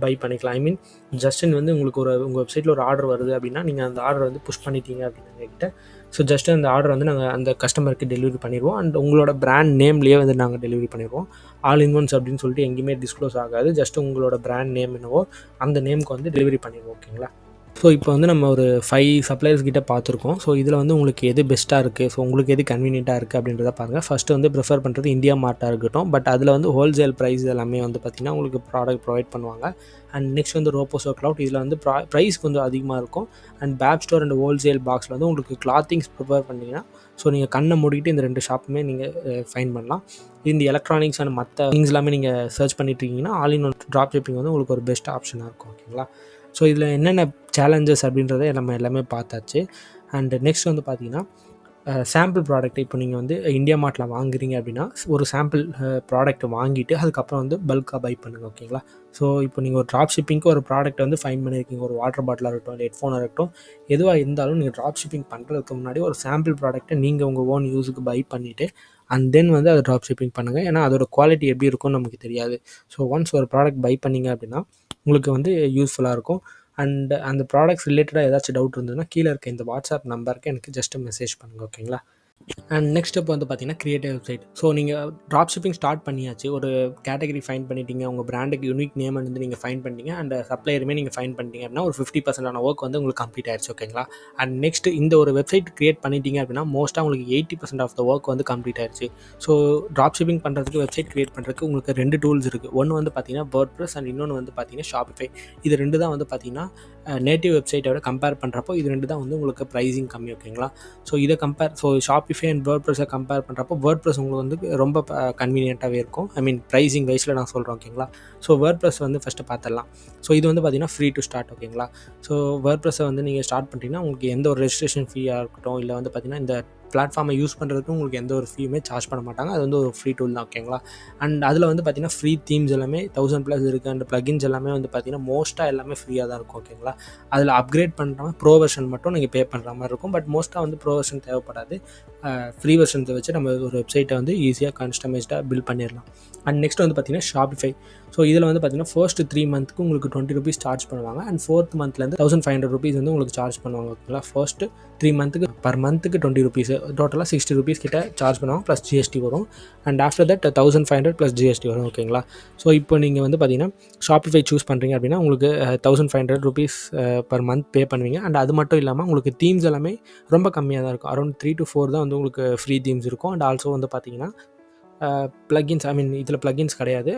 பை பண்ணிக்கலாம். ஐ மீன் ஜஸ்ட் வந்து உங்களுக்கு உங்கள் வெப்சைட்டில் ஒரு ஆர்டர் வருது அப்படின்னா நீங்கள் அந்த ஆர்டர் வந்து புஷ் பண்ணிட்டீங்க அப்படின்னு எங்ககிட்ட. ஸோ ஜஸ்ட்டு அந்த ஆர்டர் வந்து நாங்கள் அந்த கஸ்டமருக்கு டெலிவரி பண்ணிடுவோம். அண்ட் உங்களோட பிராண்ட் நேம்லேயே வந்து நாங்கள் டெலிவரி பண்ணிடுவோம். ஆல் இன் ஒன்ஸ் அப்படின்னு சொல்லிட்டு எங்கேயுமே டிஸ்க்ளோஸ் ஆகாது. ஜஸ்ட்டு உங்களோட பிராண்ட் நேம் என்னவோ அந்த நேமுக்கு வந்து டெலிவரி பண்ணிடுவோம். ஓகேங்களா. ஸோ இப்போ வந்து நம்ம ஒரு 5 சப்ளையர்ஸ் கிட்ட பார்த்துருக்கோம். ஸோ இதில் வந்து உங்களுக்கு எது பெஸ்ட்டாக இருக்குது, ஸோ உங்களுக்கு எது கன்வீனியண்ட்டாக இருக்குது அப்படின்றத பாருங்கள். ஃபஸ்ட்டு வந்து ப்ரிஃபர் பண்ணுறது இந்தியா மார்ட்டாக இருக்கட்டும். பட் அதில் வந்து ஹோல்சேல் ப்ரைஸ் எல்லாமே வந்து பார்த்திங்கன்னா உங்களுக்கு ப்ராடக்ட் ப்ரொவைட் பண்ணுவாங்க. அண்ட் நெக்ஸ்ட் வந்து ரோபோசோ க்ளவுட். இதில் வந்து ப்ரைஸ் கொஞ்சம் அதிகமாக இருக்கும். And Fab Store and Wholesale பாக்ஸில் வந்து உங்களுக்கு கிளாத்திங்ஸ் ப்ரிஃபர் பண்ணிங்கன்னா ஸோ நீங்கள் கண்ணை மூடிட்டு இந்த 2 ஷாப்புமே நீங்கள் ஃபைன் பண்ணலாம். இந்த எலக்ட்ரானிக்ஸ் அண்ட் மற்ற திங்ஸ் எல்லாமே நீங்கள் சர்ச் பண்ணிட்டுருக்கீங்கன்னா all in one drop shipping வந்து உங்களுக்கு ஒரு பெஸ்ட் ஆப்ஷனாக இருக்கும். ஓகேங்களா. ஸோ இதில் என்னென்ன சேலஞ்சஸ் அப்படின்றத நம்ம எல்லாமே பார்த்தாச்சு. அண்ட் நெக்ஸ்ட் வந்து பார்த்திங்கன்னா சாம்பிள் ப்ராடக்ட் இப்போ நீங்கள் வந்து இந்தியா மார்ட்டில் வாங்குறீங்க அப்படின்னா ஒரு சாம்பிள் ப்ராடக்ட் வாங்கிட்டு அதுக்கப்புறம் வந்து பல்காக பை பண்ணுங்கள். ஓகேங்களா? ஸோ இப்போ நீங்கள் ஒரு ட்ராப் ஷிப்பிங்க்கு ஒரு ப்ராடக்ட் வந்து ஃபைன் பண்ணியிருக்கீங்க. ஒரு வாட்டர் பாட்டிலாக இருக்கட்டும், இல்லை ஹெட்ஃபோனாக இருக்கட்டும், எதுவாக இருந்தாலும் நீங்கள் ட்ராப் ஷிப்பிங் பண்ணுறதுக்கு முன்னாடி ஒரு சாம்பிள் ப்ராடக்ட்டை நீங்கள் உங்கள் ஓன் யூஸுக்கு பை பண்ணிவிட்டு அண்ட் தென் வந்து அதை ட்ராப் ஷிப்பிங் பண்ணுங்கள். ஏன்னா அதோட குவாலிட்டி எப்படி இருக்கும்னு நமக்கு தெரியாது. ஸோ ஒன்ஸ் ஒரு ப்ராடக்ட் பை பண்ணிங்க அப்படின்னா உங்களுக்கு வந்து யூஸ்ஃபுல்லாக இருக்கும். அண்ட் அந்த ப்ராடக்ட்ஸ் ரிலேட்டடாக ஏதாச்சும் டவுட் இருந்ததுன்னா கீழே இருக்க இந்த வாட்ஸ்அப் நம்பருக்கு எனக்கு ஜஸ்ட்டு மெசேஜ் பண்ணுங்கள். ஓகேங்களா? அண்ட் நெக்ஸ்ட் ஸ்டெப் வந்து பார்த்தீங்கன்னா கிரியேட்டிவ் வெப்சைட். ஸோ நீங்கள் ட்ராப் ஷிப்பிங் ஸ்டார்ட் பண்ணியாச்சு. ஒரு கேட்டகரி ஃபைன் பண்ணிட்டீங்க. உங்கள் பிராண்டுக்கு யூனிக் நேம் வந்து நீங்கள் ஃபைன் பண்ணிட்டீங்க. அண்ட் சப்ளையருமே நீங்கள் ஃபைன் பண்ணிட்டீங்க அப்படின்னா ஒரு 50% ஒர்க் வந்து உங்களுக்கு கம்ப்ளீட் ஆயிடுச்சு. ஓகேங்களா? அண்ட் நெக்ஸ்ட் இந்த ஒரு வெப்சைட் கிரியேட் பண்ணிட்டீங்க அப்படின்னா மோஸ்ட்டாக உங்களுக்கு 80% ஆஃப் த ஒர்க் வந்து கம்ப்ளீட் ஆயிடுச்சு. ஸோ ட்ராப் ஷிப்பிங் பண்ணுறதுக்கு வெப்சைட் கிரியேட் பண்ணுறதுக்கு உங்களுக்கு 2 டூல்ஸ் இருக்குது. ஒன்று வந்து பார்த்தீங்கன்னா வேர்ட்பிரஸ் அண்ட் இன்னொன்று வந்து பார்த்தீங்கன்னா ஷாப்பிஃபை. இது 2 தான் வந்து பார்த்தீங்கன்னா நேட்டிவ் வெப்சைட்டோட கம்பேர் பண்ணுறப்போ இது 2 தான் வந்து உங்களுக்கு ப்ரைஸிங் கம்மி. ஓகேங்களா? ஸோ இதை ஷாப்பிஃபை அண்ட் வேர்ட்பிரஸை கம்பேர் பண்ணுறப்போ வேர்ட்பிரஸ் உங்களுக்கு வந்து ரொம்ப கன்வீனியண்ட்டாகவே இருக்கும். ஐ மீன் ப்ரைஸிங் வைஸில் நான் சொல்கிறேன். ஓகேங்களா? ஸோ வேர்ட்பிரஸ் வந்து ஃபஸ்ட்டு பார்த்துடலாம். ஸோ இது வந்து பார்த்தீங்கன்னா ஃப்ரீ டு ஸ்டார்ட். ஓகேங்களா? ஸோ வேர்ட்பிரஸை வந்து நீங்கள் ஸ்டார்ட் பண்ணிட்டீங்கன்னா உங்களுக்கு எந்த ஒரு ரெஜிஸ்ட்ரேஷன் ஃபீயாக இருக்கட்டும், இல்லை வந்து பார்த்தீங்கன்னா இந்த பிளாட்ஃபார்மை யூஸ் பண்ணுறதுக்கு உங்களுக்கு எந்த ஒரு ஃபீயுமே சார்ஜ் பண்ண மாட்டாங்க. அது வந்து ஒரு ஃப்ரீ டூல் தான். ஓகேங்களா? அண்ட் அதில் வந்து பார்த்தீங்கன்னா ஃப்ரீ தீம்ஸ் எல்லாமே 1000+ இருக்குது. அண்ட் ப்ளகின்ஸ் எல்லாமே வந்து பார்த்தீங்கன்னா மோஸ்ட்டாக எல்லாமே ஃப்ரீயாக தான் இருக்கும். ஓகேங்களா? அதில் அப்கிரேட் பண்ணுறவங்க ப்ரோ வெர்ஷன் மட்டும் நீங்கள் பே பண்ணுற மாதிரி இருக்கும். பட் மோஸ்ட்டாக வந்து ப்ரோ வெர்ஷன் தேவைப்படாது. ஃப்ரீ வெர்ஷன்ஸை வச்சு நம்ம ஒரு வெப்சைட்டை வந்து ஈஸியாக கஸ்டமைஸ்டாக பில்ட் பண்ணிடலாம். அண்ட் நெக்ஸ்ட் வந்து பார்த்தீங்கன்னா ஷாப்பிஃபை. ஸோ இதில் வந்து பார்த்தீங்கன்னா ஃபர்ஸ்ட் 3 மந்த்துக்கு உங்களுக்கு ₹20 சார்ஜ் பண்ணுவாங்க. அண்ட் 4th மந்த்லேருந்து ₹1500 வந்து உங்களுக்கு சார்ஜ் பண்ணுவாங்க. ஓகேங்களா? ஃபர்ஸ்ட் 3 மந்த்துக்கு பர் மந்த்துக்கு ₹20, டோட்டலாக ₹60 கிட்ட சார்ஜ் பண்ணுவாங்க, ப்ளஸ் ஜிஎஸ்டி வரும். And after that 1500 plus GST வரும். ஓகேங்களா? ஸோ இப்போ நீங்கள் வந்து பார்த்தீங்கன்னா ஷாப்பிஃபை சூஸ் பண்ணுறீங்க அப்படின்னா உங்களுக்கு ₹1500 பர் மந்த் பே பண்ணுவீங்க. அண்ட் அது மட்டும் இல்லாமல் உங்களுக்கு தீம்ஸ் எல்லாமே ரொம்ப கம்மியாக தான் இருக்கும். அரௌண்ட் 3 to 4 தான் வந்து உங்களுக்கு ஃப்ரீ தீம்ஸ் இருக்கும். அண்ட் ஆல்சோ வந்து பார்த்தீங்கன்னா ப்ளகின்ஸ், ஐ மீன் இதில் ப்ளகின்ஸ் கிடையாது.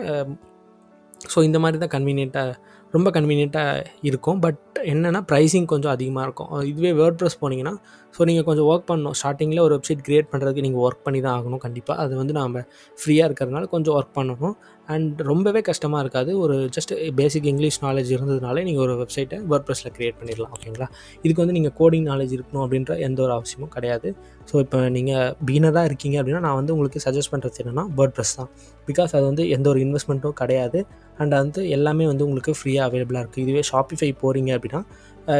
ஸோ இந்த மாதிரி தான் ரொம்ப கன்வீனியண்ட்டாக இருக்கும். பட் என்னென்னா ப்ரைஸிங் கொஞ்சம் அதிகமாக இருக்கும். இதுவே வேர்ட்பிரஸ் போனீங்கன்னா ஸோ நீங்கள் கொஞ்சம் ஒர்க் பண்ணணும். ஸ்டார்டிங்கில் ஒரு வெப்சைட் கிரியேட் பண்ணுறதுக்கு நீங்கள் ஒர்க் பண்ணி தான் ஆகணும் கண்டிப்பாக. அது வந்து நாம் ஃப்ரீயாக இருக்கிறதுனால கொஞ்சம் ஒர்க் பண்ணணும். அண்ட் ரொம்பவே கஷ்டமாக இருக்காது. ஒரு ஜஸ்ட் பேசிக் இங்கிலீஷ் நாலேஜ் இருந்ததுனாலே நீங்கள் ஒரு வெப்சைட்டை வேர்ட்பிரஸில் கிரியேட் பண்ணிடலாம். ஓகேங்களா? இதுக்கு வந்து நீங்கள் கோடிங் நாலேஜ் இருக்கணும் அப்படின்ற எந்த ஒரு அவசியமும் கிடையாது. ஸோ இப்போ நீங்கள் பிகினராக இருக்கீங்க அப்படின்னா நான் வந்து உங்களுக்கு சஜஸ்ட் பண்ணுறது என்னென்னா வேர்ட்பிரஸ் தான். பிகாஸ் அது வந்து எந்த ஒரு இன்வெஸ்ட்மெண்ட்டும் கிடையாது. அண்ட் வந்து எல்லாமே வந்து உங்களுக்கு ஃப்ரீயாக அவைலபிளாக இருக்குது. இதுவே ஷாப்பிஃபை போகிறீங்க அப்படின்னா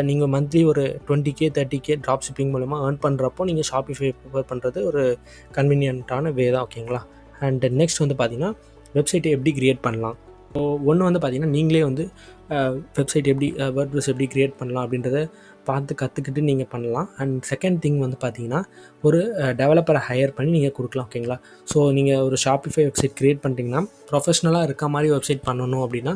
நீங்கள் மந்த்லி ஒரு 20K 30K ட்ராப் ஷிப்பிங் மூலமா ஏர்ன் பண்ணுறப்போ நீங்கள் ஷாப்பிஃபை ப்ரிஃபர் பண்ணுறது ஒரு கன்வீனியன்ட்டான வே தான். ஓகேங்களா? அண்ட் நெக்ஸ்ட் வந்து பார்த்தீங்கன்னா வெப்சைட்டை எப்படி கிரியேட் பண்ணலாம். ஸோ ஒன்று வந்து பார்த்தீங்கன்னா நீங்களே வந்து வெப்சைட் எப்படி வேர்ட்பிரஸ் எப்படி கிரியேட் பண்ணலாம் அப்படின்றத பார்த்து கற்றுக்கிட்டு நீங்கள் பண்ணலாம். அண்ட் செகண்ட் திங் வந்து பார்த்தீங்கன்னா ஒரு டெவலப்பரை ஹையர் பண்ணி நீங்கள் கொடுக்கலாம். ஓகேங்களா? ஸோ நீங்கள் ஒரு ஷாப்பிஃபை வெப்சைட் கிரியேட் பண்ணிட்டீங்கன்னா ப்ரொஃபஷ்னலாக இருக்க மாதிரி வெப்சைட் பண்ணணும் அப்படின்னா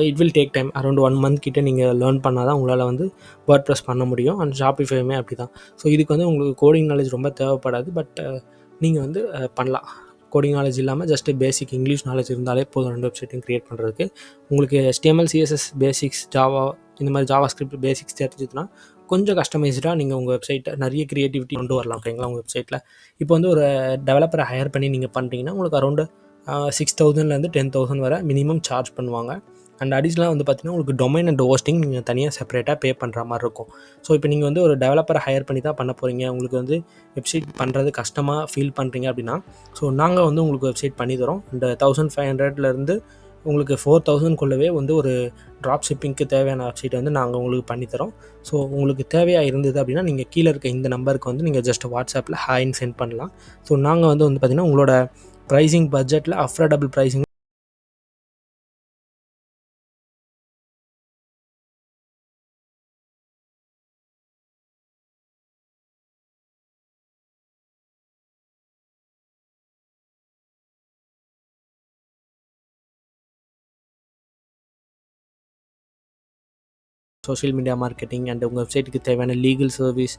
it will take time. Around 1 month கிட்ட நீங்கள் லேர்ன் பண்ணால் தான் உங்களால் வந்து வேர்ட்பிரஸ் பண்ண முடியும். அண்ட் ஷாப்பிஃபையுமே அப்படி தான். ஸோ இதுக்கு வந்து உங்களுக்கு கோடிங் நாலேஜ் ரொம்ப தேவைப்படாது. பட் நீங்கள் வந்து பண்ணலாம். கோடிங் நாலேஜ் இல்லாமல் ஜஸ்ட் பேசிக் இங்கிலீஷ் நாலேஜ் இருந்தாலே போதும் 2 வெப்சைட்டையும் கிரியேட் பண்ணுறதுக்கு. உங்களுக்கு HTML CSS பேசிக்ஸ், ஜாவா இந்த மாதிரி ஜாவா ஸ்கிரிப்ட் பேசிக்ஸ் தெரிஞ்சுதுன்னா கொஞ்சம் கஸ்டமைஸ்டாக நீங்கள் உங்கள் வெப்சைட்டை நிறைய க்ரியேட்டிவிட்டி கொண்டு வரலாம். ஓகேங்களா? உங்கள் வெப்சைட்டில் இப்போ வந்து ஒரு டெவலப்பரை ஹையர் பண்ணி நீங்கள் பண்ணுறீங்கன்னா உங்களுக்கு அரௌண்டு 6000லேருந்து 10,000 வரை மினிமம் சார்ஜ் பண்ணுவாங்க. அண்ட் அடிஷ்னலாக வந்து பார்த்தீங்கன்னா உங்களுக்கு டொமைன் அண்ட் ஹோஸ்டிங் நீங்கள் தனியாக செப்பரேட்டாக பே பண்ணுற மாதிரி இருக்கும். ஸோ இப்போ நீங்கள் வந்து ஒரு டெவலப்பரை ஹையர் பண்ணி தான் பண்ண போகிறீங்க, உங்களுக்கு வந்து வெப்சைட் பண்ணுறது கஷ்டமாக ஃபீல் பண்ணுறீங்க அப்படின்னா ஸோ நாங்கள் வந்து உங்களுக்கு வெப்சைட் பண்ணி தரோம். இந்த 1500லேருந்து உங்களுக்கு 4000க்குள்ளவே வந்து ஒரு ட்ராப் ஷிப்பிங்க்கு தேவையான வெப்சைட் வந்து நாங்கள் உங்களுக்கு பண்ணித்தரோம். ஸோ உங்களுக்கு தேவையாக இருந்தது அப்படின்னா நீங்கள் கீழே இருக்க இந்த நம்பருக்கு வந்து நீங்கள் ஜஸ்ட் வாட்ஸ்அப்பில் ஹாய்ன்னு சென்ட் பண்ணலாம். ஸோ நாங்கள் வந்து பார்த்திங்கன்னா உங்களோட ப்ரைஸிங் பட்ஜெட்டில் affordable pricing social media marketing and உங்கள் வெப்சைட்டுக்கு தேவையான லீகல் சர்வீஸ்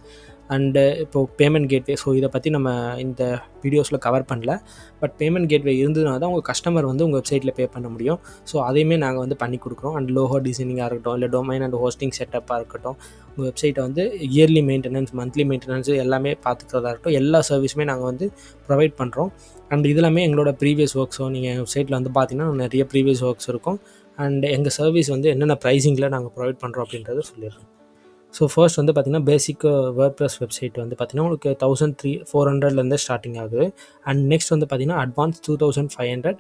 அண்டு இப்போது பேமெண்ட் கேட்வே. ஸோ இதை பற்றி நம்ம இந்த வீடியோஸில் கவர் பண்ணல. பட் பேமெண்ட் கேட்வே இருந்ததுனா தான் உங்கள் கஸ்டமர் வந்து உங்கள் வெப்சைட்டில் பே பண்ண முடியும். ஸோ அதையுமே நாங்கள் வந்து பண்ணி கொடுக்குறோம். அண்ட் லோகோ டிசைனிங்காக இருக்கட்டும், இல்லை டொமைன் அண்ட் ஹோஸ்டிங் செட்டப்பாக இருக்கட்டும், உங்கள் வெப்சைட்டை வந்து இயர்லி மெயின்டெனன்ஸ், மந்த்லி மெயின்டெனன்ஸ் எல்லாமே பார்த்துக்கிறதா இருக்கட்டும், எல்லா சர்வீஸுமே நாங்கள் வந்து ப்ரொவைட் பண்ணுறோம். அண்ட் இதெல்லாமே எங்களோட ப்ரீவியஸ் ஒர்க்ஸோ நீங்கள் வெப்சைட்டில் வந்து பார்த்தீங்கன்னா நிறைய ப்ரீவியஸ் ஒர்க்ஸ் இருக்கும். அண்ட் எங்கள் சர்வீஸ் வந்து என்னென்ன ப்ரைஸிங்கில் நாங்கள் ப்ரொவைட் பண்ணுறோம் அப்படின்றத சொல்லிடுறோம். ஸோ ஃபர்ஸ்ட் வந்து பார்த்தீங்கன்னா பேசிக் வேர்ட்ப்ரெஸ் வெப்சைட் வந்து பார்த்தீங்கன்னா உங்களுக்கு 1300 ஸ்டார்டிங் ஆகுது. அண்ட் நெக்ஸ்ட் வந்து பார்த்தீங்கன்னா அட்வான்ஸ் 2500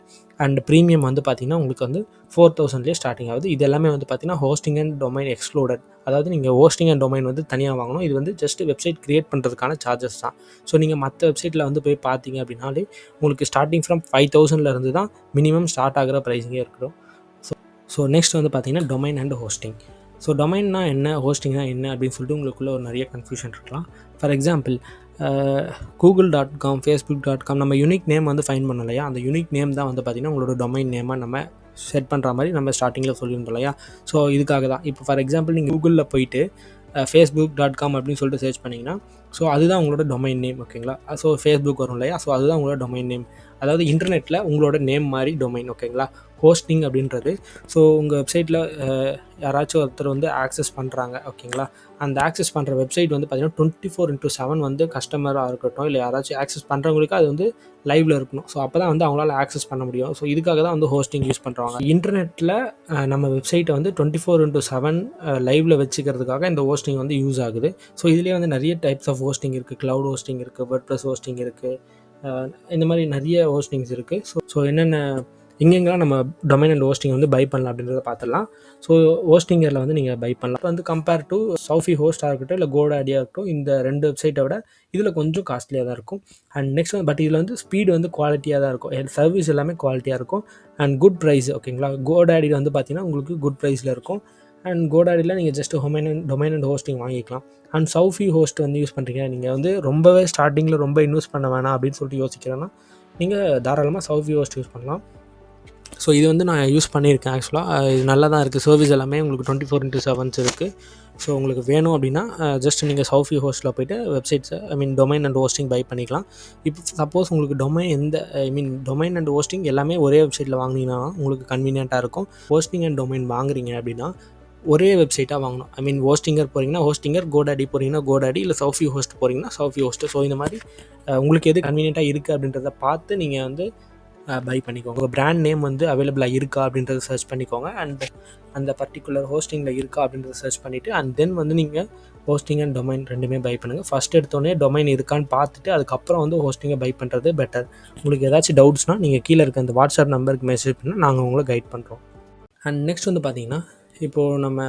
அண்ட் ப்ரீமியம் வந்து பார்த்தீங்கன்னா உங்களுக்கு வந்து 4000 ஸ்டார்டிங் ஆகுது. இது எல்லாமே வந்து பார்த்தீங்கன்னா ஹோஸ்டிங் அண்ட் டொமைன் எக்ஸ்க்ளூடட். அதாவது நீங்கள் ஹோஸ்டிங் அண்ட் டொமைன் வந்து தனியாக வாங்கணும். இது வந்து ஜஸ்ட் வெப்சைட் கிரியேட் பண்ணுறதுக்கான சார்ஜஸ் தான். ஸோ நீங்கள் மற்ற வெப்சைட்டில் வந்து போய் பார்த்தீங்க அப்படின்னாலே உங்களுக்கு ஸ்டார்டிங் ஃப்ரம் 5000 தான் மினிமம் ஸ்டார்ட் ஆகிற ப்ரைஸிங்கே இருக்கும். ஸோ நெக்ஸ்ட் வந்து பார்த்தீங்கன்னா டொமைன் அண்ட் ஹோஸ்டிங். ஸோ டொமைன்னா என்ன, ஹோஸ்டிங்னா என்ன அப்படின்னு சொல்லிட்டு உங்களுக்குள்ள ஒரு நிறைய கன்ஃபியூஷன் இருக்கலாம். ஃபார் எக்ஸாம்பிள் google.com, facebook.com நம்ம யூனிக் நேம் வந்து ஃபைன் பண்ணோம் இல்லையா, அந்த யூனிக் நேம் தான் வந்து பார்த்திங்கன்னா உங்களோட டொமைன் நேமாக நம்ம செட் பண்ணுற மாதிரி நம்ம ஸ்டார்டிங்கில் சொல்லியிருந்தோம் இல்லையா. ஸோ இதுக்காக தான் இப்போ ஃபார் எக்ஸாம்பிள் நீங்கள் கூகுளில் போயிட்டு facebook.com அப்படின்னு சொல்லிட்டு சர்ச் பண்ணிங்கன்னா ஸோ அதுதான் உங்களோட டொமைன் நேம். ஓகேங்களா. ஸோ ஃபேஸ்புக் வரும் இல்லையா, ஸோ அதுதான் உங்களோட டொமைன் நேம். அதாவது இன்டர்நெட்டில் உங்களோட நேம் மாதிரி டொமைன். ஓகேங்களா. ஹோஸ்டிங் அப்படின்றது ஸோ உங்கள் வெப்சைட்டில் யாராச்சும் ஒருத்தர் வந்து ஆக்சஸ் பண்ணுறாங்க. ஓகேங்களா. அந்த ஆக்சஸ் பண்ணுற வெப்சைட் வந்து பார்த்திங்கன்னா 24/7 வந்து கஸ்டமராக இருக்கட்டும் இல்லை யாராச்சும் ஆக்சஸ் பண்ணுறவங்களுக்கு அது வந்து லைவில் இருக்கணும். ஸோ அப்போ தான் வந்து அவங்களால ஆக்சஸ் பண்ண முடியும். ஸோ இதுக்காக தான் வந்து ஹோஸ்டிங் யூஸ் பண்ணுறாங்க. இன்டர்நெட்டில் நம்ம வெப்சைட்டை வந்து 24/7 லைவில் வச்சுக்கிறதுக்காக இந்த ஹோஸ்டிங் வந்து யூஸ் ஆகுது. ஸோ இதுலேயே வந்து நிறைய டைப்ஸ் ஆஃப் ஹோஸ்டிங் இருக்குது. க்ளவுட் ஹோஸ்டிங் இருக்குது, வேர்ட்ப்ரெஸ் ஹோஸ்டிங் இருக்குது, இந்த மாதிரி நிறைய ஹோஸ்டிங்ஸ் இருக்குது. ஸோ என்னென்ன எங்கெங்கெல்லாம் நம்ம டொமைன் அண்ட் ஹோஸ்டிங் வந்து பை பண்ணலாம் அப்படின்றத பார்த்துடலாம். ஸோ ஹோஸ்டிங்கரில் வந்து நீங்கள் பை பண்ணலாம். இப்போ வந்து கம்பேர் டு சௌஃபி ஹோஸ்ட்டாக இருக்கட்டும் இல்லை கோடாடியாக இருக்கட்டும், இந்த 2 வெப்சைட்டை விட இதில் கொஞ்சம் காஸ்ட்லியாக தான் இருக்கும். அண்ட் நெக்ஸ்ட் வந்து பட் இதில் வந்து ஸ்பீடு வந்து குவாலிட்டியாக தான் இருக்கும். சர்வீஸ் எல்லாமே குவாலிட்டியாக இருக்கும் அண்ட் குட் ப்ரைஸ். ஓகேங்களா. கோடாடியில் வந்து பார்த்தீங்கன்னா உங்களுக்கு குட் ப்ரைஸில் இருக்கும். அண்ட் கோடாடியில் நீங்கள் ஜஸ்ட் டொமைன் அண்ட் ஹோஸ்டிங் வாங்கிக்கலாம். அண்ட் சௌஃபி ஹோஸ்ட் வந்து யூஸ் பண்ணுறீங்க, நீங்கள் வந்து ரொம்பவே ஸ்டார்டிங்கில் ரொம்ப இன்வெஸ்ட் பண்ண வேணாம் அப்படின்னு சொல்லிட்டு யோசிக்கிறேன்னா நீங்கள் தாராளமாக சௌஃபி ஹோஸ்ட் யூஸ் பண்ணலாம். ஸோ இது வந்து நான் யூஸ் பண்ணியிருக்கேன். ஆக்சுவலாக இது நல்லா தான் இருக்குது. சர்வீஸ் எல்லாமே உங்களுக்கு 24/7 இருக்குது. ஸோ உங்களுக்கு வேணும் அப்படின்னா ஜஸ்ட் நீங்கள் சௌஃபி ஹோஸ்ட்டில் போய்ட்டு வெப்சைட்ஸை டொமைன் அண்ட் ஹோஸ்டிங் பை பண்ணிக்கலாம். இப்போ சப்போஸ் உங்களுக்கு டொமைன் அண்ட் ஹோஸ்டிங் எல்லாமே ஒரே வெப்சைட்டில் வாங்கினீங்கன்னா உங்களுக்கு கன்வீனியண்ட்டாக இருக்கும். ஹோஸ்டிங் அண்ட் டொமைன் வாங்குறீங்க அப்படின்னா ஒரே வெப்சைட்டாக வாங்கணும். ஹோஸ்டிங்கர் போகிறீங்கன்னா ஹோஸ்டிங்கர், கோடாடி போகிறீங்கன்னா கோடாடி, இல்லை சௌஃபி ஹோஸ்ட் போகிறீங்கன்னா சௌஃபி ஹோஸ்ட்டு. ஸோ இந்த மாதிரி உங்களுக்கு எது கன்வீனியண்ட்டாக இருக்குது அப்படின்றத பார்த்து நீங்கள் வந்து பை பண்ணிக்கோங்க. உங்கள் பிராண்ட் நேம் வந்து அவைலபிளாக இருக்கா அப்படின்றத சர்ச் பண்ணிக்கோங்க. அண்ட் அந்த பர்டிகுலர் ஹோஸ்டிங்கில் இருக்கா அப்படின்றத சர்ச் பண்ணிவிட்டு அண்ட் தென் வந்து நீங்கள் ஹோஸ்டிங் அண்ட் டொமைன் ரெண்டுமே பை பண்ணுங்கள். ஃபஸ்ட் எடுத்தோடனே டொமைன் இருக்கான்னு பார்த்துட்டு அதுக்கப்புறம் வந்து ஹோஸ்டிங்கை பை பண்ணுறது பெட்டர். உங்களுக்கு ஏதாச்சும் டவுட்ஸ்னால் நீங்கள் கீழே இருக்க அந்த வாட்ஸ்அப் நம்பருக்கு மெசேஜ் பண்ணால் நாங்கள் உங்களை கைட் பண்ணுறோம். அண்ட் நெக்ஸ்ட் வந்து பார்த்திங்கன்னா இப்போது நம்ம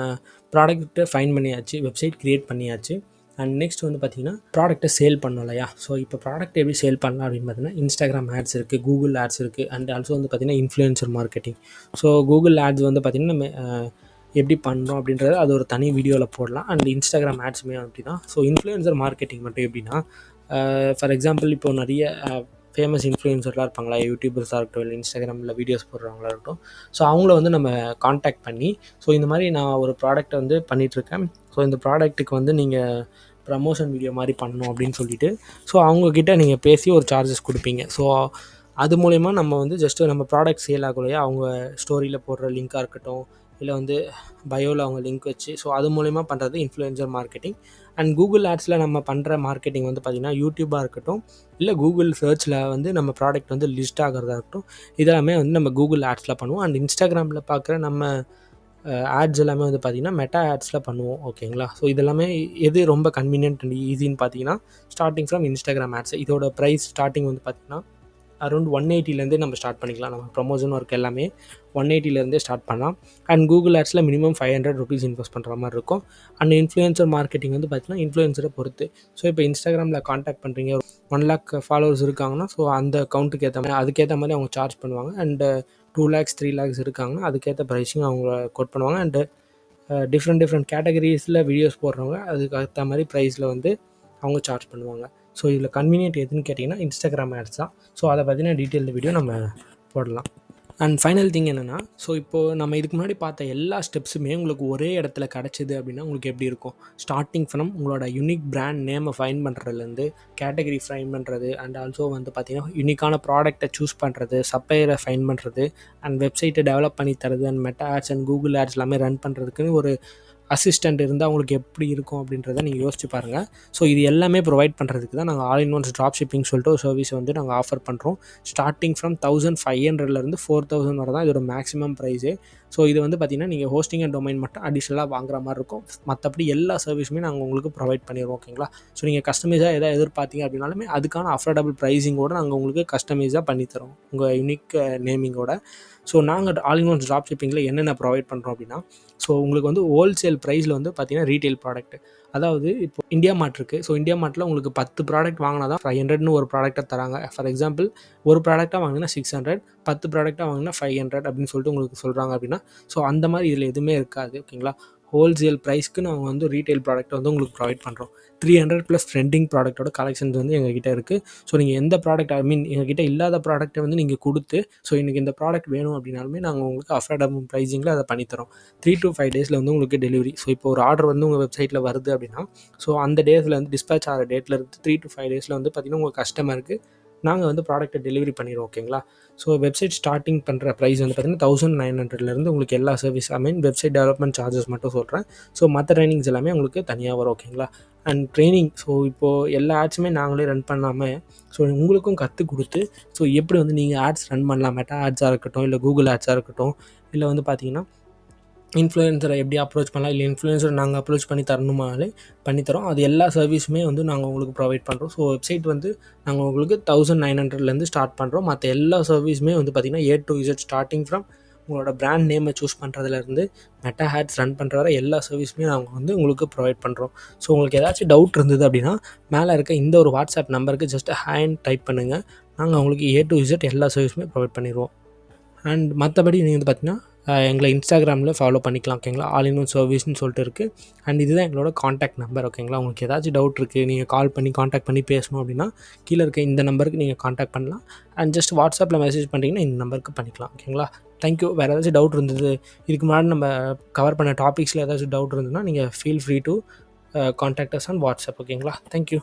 ப்ராடக்ட்டை ஃபைன் பண்ணியாச்சு, வெப்சைட் க்ரியேட் பண்ணியாச்சு. அண்ட் நெக்ஸ்ட் வந்து பார்த்திங்கன்னா ப்ராடக்ட்டை சேல் பண்ணோம் இல்லையா. ஸோ இப்போ ப்ராடக்ட் எப்படி சேல் பண்ணலாம் அப்படின்னு பார்த்தீங்கன்னா இன்ஸ்டாகிராம் ஆட்ஸ் இருக்குது, கூகுள் ஆட்ஸ் இருக்குது, அண்ட் ஆல்சோ வந்து பார்த்திங்கன்னா influencer marketing. So Google ads வந்து பார்த்திங்கன்னா நம்ம எப்படி பண்ணுறோம் அப்படின்றத அது ஒரு தனி வீடியோவில் போடலாம். அண்ட் இன்ஸ்டாகிராம் ஆட்ஸுமே அப்படி தான். ஸோ இன்ஃப்ளூயன்சர் மார்க்கெட்டிங் மட்டும் எப்படின்னா ஃபார் எக்ஸாம்பிள் இப்போது நிறைய ஃபேமஸ் இன்ஃப்ளூயன்சர்லாம் இருப்பாங்களா, யூடியூபர்ஸாக இருக்கட்டும் இல்லை இன்ஸ்டாகிராமில் வீடியோஸ் போடுறவங்களா இருக்கட்டும். ஸோ அவங்கள வந்து நம்ம காண்டாக்ட் பண்ணி ஸோ இந்த மாதிரி நான் ஒரு ப்ராடக்ட்டை வந்து பண்ணிகிட்ருக்கேன், ஸோ இந்த ப்ராடக்ட்டுக்கு வந்து நீங்கள் ப்ரமோஷன் வீடியோ மாதிரி பண்ணணும் அப்படின்னு சொல்லிவிட்டு ஸோ அவங்கக்கிட்ட நீங்கள் பேசி ஒரு சார்ஜஸ் கொடுப்பீங்க. ஸோ அது மூலயமா நம்ம வந்து ஜஸ்ட்டு நம்ம ப்ராடக்ட் சேல் ஆகும் இல்லையா, அவங்க ஸ்டோரியில் போடுற லிங்காக இருக்கட்டும் இல்லை வந்து பயோவில் அவங்க லிங்க் வச்சு ஸோ அது மூலயமா பண்ணுறது இன்ஃப்ளூயன்சர் மார்க்கெட்டிங். அண்ட் கூகுள் ஆட்ஸில் நம்ம பண்ணுற மார்க்கெட்டிங் வந்து பார்த்திங்கன்னா யூடியூப்பாக இருக்கட்டும் இல்லை கூகுள் சர்ச்சில் வந்து நம்ம ப்ராடக்ட் வந்து லிஸ்ட் ஆகிறதா இருக்கட்டும், இதெல்லாமே வந்து நம்ம கூகுள் ஆட்ஸில் பண்ணுவோம். அண்ட் இன்ஸ்டாகிராமில் பார்க்குற நம்ம ஆட்ஸ் எல்லாமே வந்து பார்த்திங்கன்னா மெட்டா ஆட்ஸில் பண்ணுவோம். ஓகேங்களா. ஸோ இதெல்லாமே எது ரொம்ப கன்வீனியன்ட் அண்ட் ஈஸின்னு பார்த்தீங்கன்னா ஸ்டார்டிங் ஃப்ரம் இன்ஸ்டாகிராம் ஆட்ஸ். இதோட ப்ரைஸ் ஸ்டார்டிங் வந்து பார்த்திங்கன்னா அரௌண்ட் 180 நம்ம ஸ்டார்ட் பண்ணிக்கலாம். நம்ம ப்ரமோஷன் ஒர்க் எல்லாமே 180 ஸ்டார்ட் பண்ணலாம். அண்ட் கூகுள் ஆட்ஸில் மினிமம் 500 rupees இன்வெஸ்ட் பண்ணுற மாதிரி இருக்கும். அண்ட் இன்ஃப்ளூயன்சர் மார்க்கெட்டிங் வந்து பார்த்திங்கன்னா இன்ஃப்ளூயன்சரை பொறுத்து. ஸோ இப்போ இன்ஸ்டாகிராமில் காண்டாக்ட் பண்ணுறீங்க, 1 lakh ஃபாலோவர்ஸ் இருக்காங்கன்னா ஸோ அந்த கவுண்ட்டுக்கு ஏற்ற மாதிரி அதுக்கேற்ற மாதிரி அவங்க சார்ஜ் பண்ணுவாங்க. அண்டு 2 lakhs 3 lakhs இருக்காங்கன்னா அதுக்கேற்ற ப்ரைஸிங் அவங்க கோட் பண்ணுவாங்க. அண்டு டிஃப்ரெண்ட் கேட்டகரிஸில் வீடியோஸ் போடுறவங்க அதுக்கு ஏற்ற மாதிரி ப்ரைஸில் வந்து அவங்க சார்ஜ் பண்ணுவாங்க. ஸோ இதில் கன்வீனியன்ட் எதுன்னு கேட்டிங்கன்னா இன்ஸ்டாகிராம் ஆட்ஸ் தான். ஸோ அதை பற்றின டீட்டெயில் வீடியோ நம்ம போடலாம். அண்ட் ஃபைனல் திங் என்னென்னா ஸோ இப்போது நம்ம இதுக்கு முன்னாடி பார்த்த எல்லா ஸ்டெப்ஸுமே உங்களுக்கு ஒரே இடத்துல கிடச்சிது அப்படின்னா உங்களுக்கு எப்படி இருக்கும். ஸ்டார்டிங் ஃப்ரம் உங்களோட யூனிக் பிராண்ட் நேமை ஃபைன் பண்ணுறதுலேருந்து கேட்டகரி ஃபைன் பண்ணுறது அண்ட் ஆல்சோ வந்து பார்த்திங்கன்னா யூனிக்கான ப்ராடக்ட்டை சூஸ் பண்ணுறது, சப்ளையரை ஃபைன் பண்ணுறது அண்ட் வெப்சைட்டை டெவலப் பண்ணி தரது and Meta ads and Google ads எல்லாமே ரன் பண்ணுறதுக்குன்னு ஒரு அசிஸ்டண்ட் இருந்தால் உங்களுக்கு எப்படி இருக்கும் அப்படின்றத நீங்கள் யோசிச்சு பாருங்கள். ஸோ இது எல்லாமே ப்ரொவைட் பண்ணுறதுக்கு தான் நாங்கள் all in once drop shipping சொல்லிட்டு ஒரு சர்வீஸ் வந்து நாங்கள் ஆஃபர் பண்ணுறோம். ஸ்டார்டிங் ஃப்ரம் 1500 4,000 வரை தான் இதோட மேக்ஸிமம் ப்ரைஸே. ஸோ இது வந்து பார்த்திங்கன்னா நீங்கள் ஹோஸ்டிங் அண்ட் டொமைன் மட்டும் அடிஷ்னலாக வாங்குற மாதிரி இருக்கும். மற்றபடி எல்லா சர்வீஸுமே நாங்கள் உங்களுக்கு ப்ரொவைட் பண்ணிடுவோம். ஓகேங்களா? ஸோ நீங்கள் கஸ்டமைஸாக எதாவது எதிர்பார்த்தீங்க அப்படின்னாலுமே அதுக்கான அஃபோர்டபுள் ப்ரைஸிங்கோட நாங்கள் உங்களுக்கு கஸ்டமைஸாக பண்ணித்தரோம் உங்கள் யூனிக் நேமிங்கோட. ஸோ நாங்கள் ஆல் இன் ஒன் ட்ராப் ஷிப்பிங்கில் என்னென்ன ப்ரொவைட் பண்ணுறோம் அப்படின்னா, ஸோ உங்களுக்கு வந்து ஹோல்சேல் ப்ரைஸில் வந்து பார்த்திங்கன்னா ரீட்டெயில் ப்ராடக்ட், அதாவது இப்போ இந்தியா மார்ட் இருக்குது. ஸோ இந்தியா மார்ட்டில் உங்களுக்கு 10 ப்ராடக்ட் வாங்கினா தான் 500ன்னு ஒரு ப்ராடக்ட்டை தராங்க. ஃபார் எக்ஸாம்பிள் ஒரு ப்ராடக்ட்டாக வாங்கினா 600, 10 ப்ராடக்ட்டாக வாங்கினா 500 அப்படின்னு சொல்லிட்டு உங்களுக்கு சொல்கிறாங்க அப்படின்னா, ஸோ அந்த மாதிரி இதில் எதுவுமே இருக்காது. ஓகேங்களா? ஹோல்சேல் ப்ரைஸ்க்கு நாங்கள் வந்து ரீட்டெயில் ப்ராடக்ட்டை வந்து உங்களுக்கு ப்ரொவைட் பண்ணுறோம். 300 ப்ளஸ் ட்ரெண்டிங் ப்ராடக்ட்டோட கலெக்ஷன்ஸ் வந்து எங்ககிட்ட இருக்குது. ஸோ நீங்கள் எந்த ப்ராடக்ட் எங்ககிட்ட இல்லாத ப்ராடக்ட்டை வந்து நீங்கள் கொடுத்து, ஸோ எனக்கு இந்த ப்ராடக்ட் வேணும் அப்படின்னாலுமே நாங்கள் உங்களுக்கு அஃபோர்டபுள் ப்ரைஸிங்கில் அதை பண்ணித்தரோம். 3 to 5 டேஸில் வந்து உங்களுக்கு டெலிவரி. ஸோ இப்போ ஒரு ஆர்டர் வந்து உங்கள் வெப்சைட்டில் வருது அப்படின்னா, ஸோ அந்த டேஸில் வந்து டிஸ்பேச் ஆகிற டேட்லேருந்து 3 to 5 டேஸில் வந்து பார்த்திங்கன்னா உங்கள் கஸ்டமருக்கு நாங்கள் வந்து ப்ராடக்ட்டை டெலிவரி பண்ணிடுவோம். ஓகேங்களா? ஸோ வெப்சைட் ஸ்டார்டிங் பண்ணுற ப்ரைஸ் வந்து பார்த்திங்கன்னா 1900லேருந்து உங்களுக்கு எல்லா சர்வீஸ் வெப்சைட் டெவலப்மெண்ட் சார்ஜஸ் மட்டும் சொல்கிறேன். ஸோ மற்ற ட்ரைனிங்ஸ் எல்லாமே உங்களுக்கு தனியாக வரும். ஓகேங்களா? அண்ட் ட்ரைனிங், ஸோ இப்போது எல்லா ஆட்ஸுமே நாங்களே ரன் பண்ணாமல், ஸோ உங்களுக்கும் கற்றுக் கொடுத்து, ஸோ எப்படி வந்து நீங்கள் ஆட்ஸ் ரன் பண்ணலாம், மெட்டா ஆட்ஸாக இருக்கட்டும், இல்லை கூகுள் ஆட்ஸாக இருக்கட்டும், இல்லை வந்து பார்த்திங்கன்னா இன்ஃப்ளூயன்சரை எப்படி அப்ரோச் பண்ணலாம், இல்லை இன்ஃப்ளூயன்சரை நாங்கள் அப்ரோச் பண்ணி தரணுமாலே பண்ணித்தரோம். அது எல்லா சர்வீஸுமே வந்து நாங்கள் உங்களுக்கு ப்ரொவைட் பண்ணுறோம். ஸோ வெப்சைட் வந்து நாங்கள் உங்களுக்கு 1900லேருந்து ஸ்டார்ட் பண்ணுறோம். மற்ற எல்லா சர்வீஸுமே வந்து பார்த்திங்கன்னா A to Z starting from உங்களோட பிராண்ட் நேமை சூஸ் பண்ணுறதுலேருந்து மெட்டா ஆட்ஸ் ரன் பண்ணுற வரை எல்லா சர்வீஸுமே நாங்கள் வந்து உங்களுக்கு ப்ரொவைட் பண்ணுறோம். ஸோ உங்களுக்கு ஏதாச்சும் டவுட் இருந்தது அப்படின்னா மேலே இருக்க இந்த ஒரு வாட்ஸ்அப் நம்பருக்கு ஜஸ்ட் ஹேண்ட் டைப் பண்ணுங்கள். நாங்கள் உங்களுக்கு A to Z எல்லா சர்வீஸுமே ப்ரொவைட் பண்ணிடுவோம். அண்ட் மற்றபடி நீங்கள் வந்து பார்த்திங்கன்னா எங்களை இன்ஸ்டாகிராமில் ஃபாலோ பண்ணிக்கலாம். ஓகேங்களா? ஆல் இன் ஒன் சர்வீஸ்னு சொல்லிட்டு இருக்குது. அண்ட் இதுதான் எங்களோட காண்டாக்ட் நம்பர். ஓகேங்களா? உங்களுக்கு ஏதாச்சும் டவுட் இருக்குது, நீங்கள் கால் பண்ணி காண்டாக்ட் பண்ணி பேசணும் அப்படின்னா கீழே இருக்க இந்த நம்பருக்கு நீங்கள் காண்டாக்ட் பண்ணலாம். அண்ட் ஜஸ்ட் வாட்ஸ்அப்பில் மெசேஜ் பண்ணிட்டீங்கன்னா இந்த நம்பருக்கு பண்ணிக்கலாம். ஓகேங்களா? தேங்க்யூ. வேறு ஏதாச்சும் டவுட் இருந்தது, இதுக்கு முன்னாடி நம்ம கவர் பண்ண டாபிக்ஸில் ஏதாச்சும் டவுட் இருந்ததுன்னா நீங்கள் feel free to contact us on WhatsApp. ஓகேங்களா? தேங்க்யூ.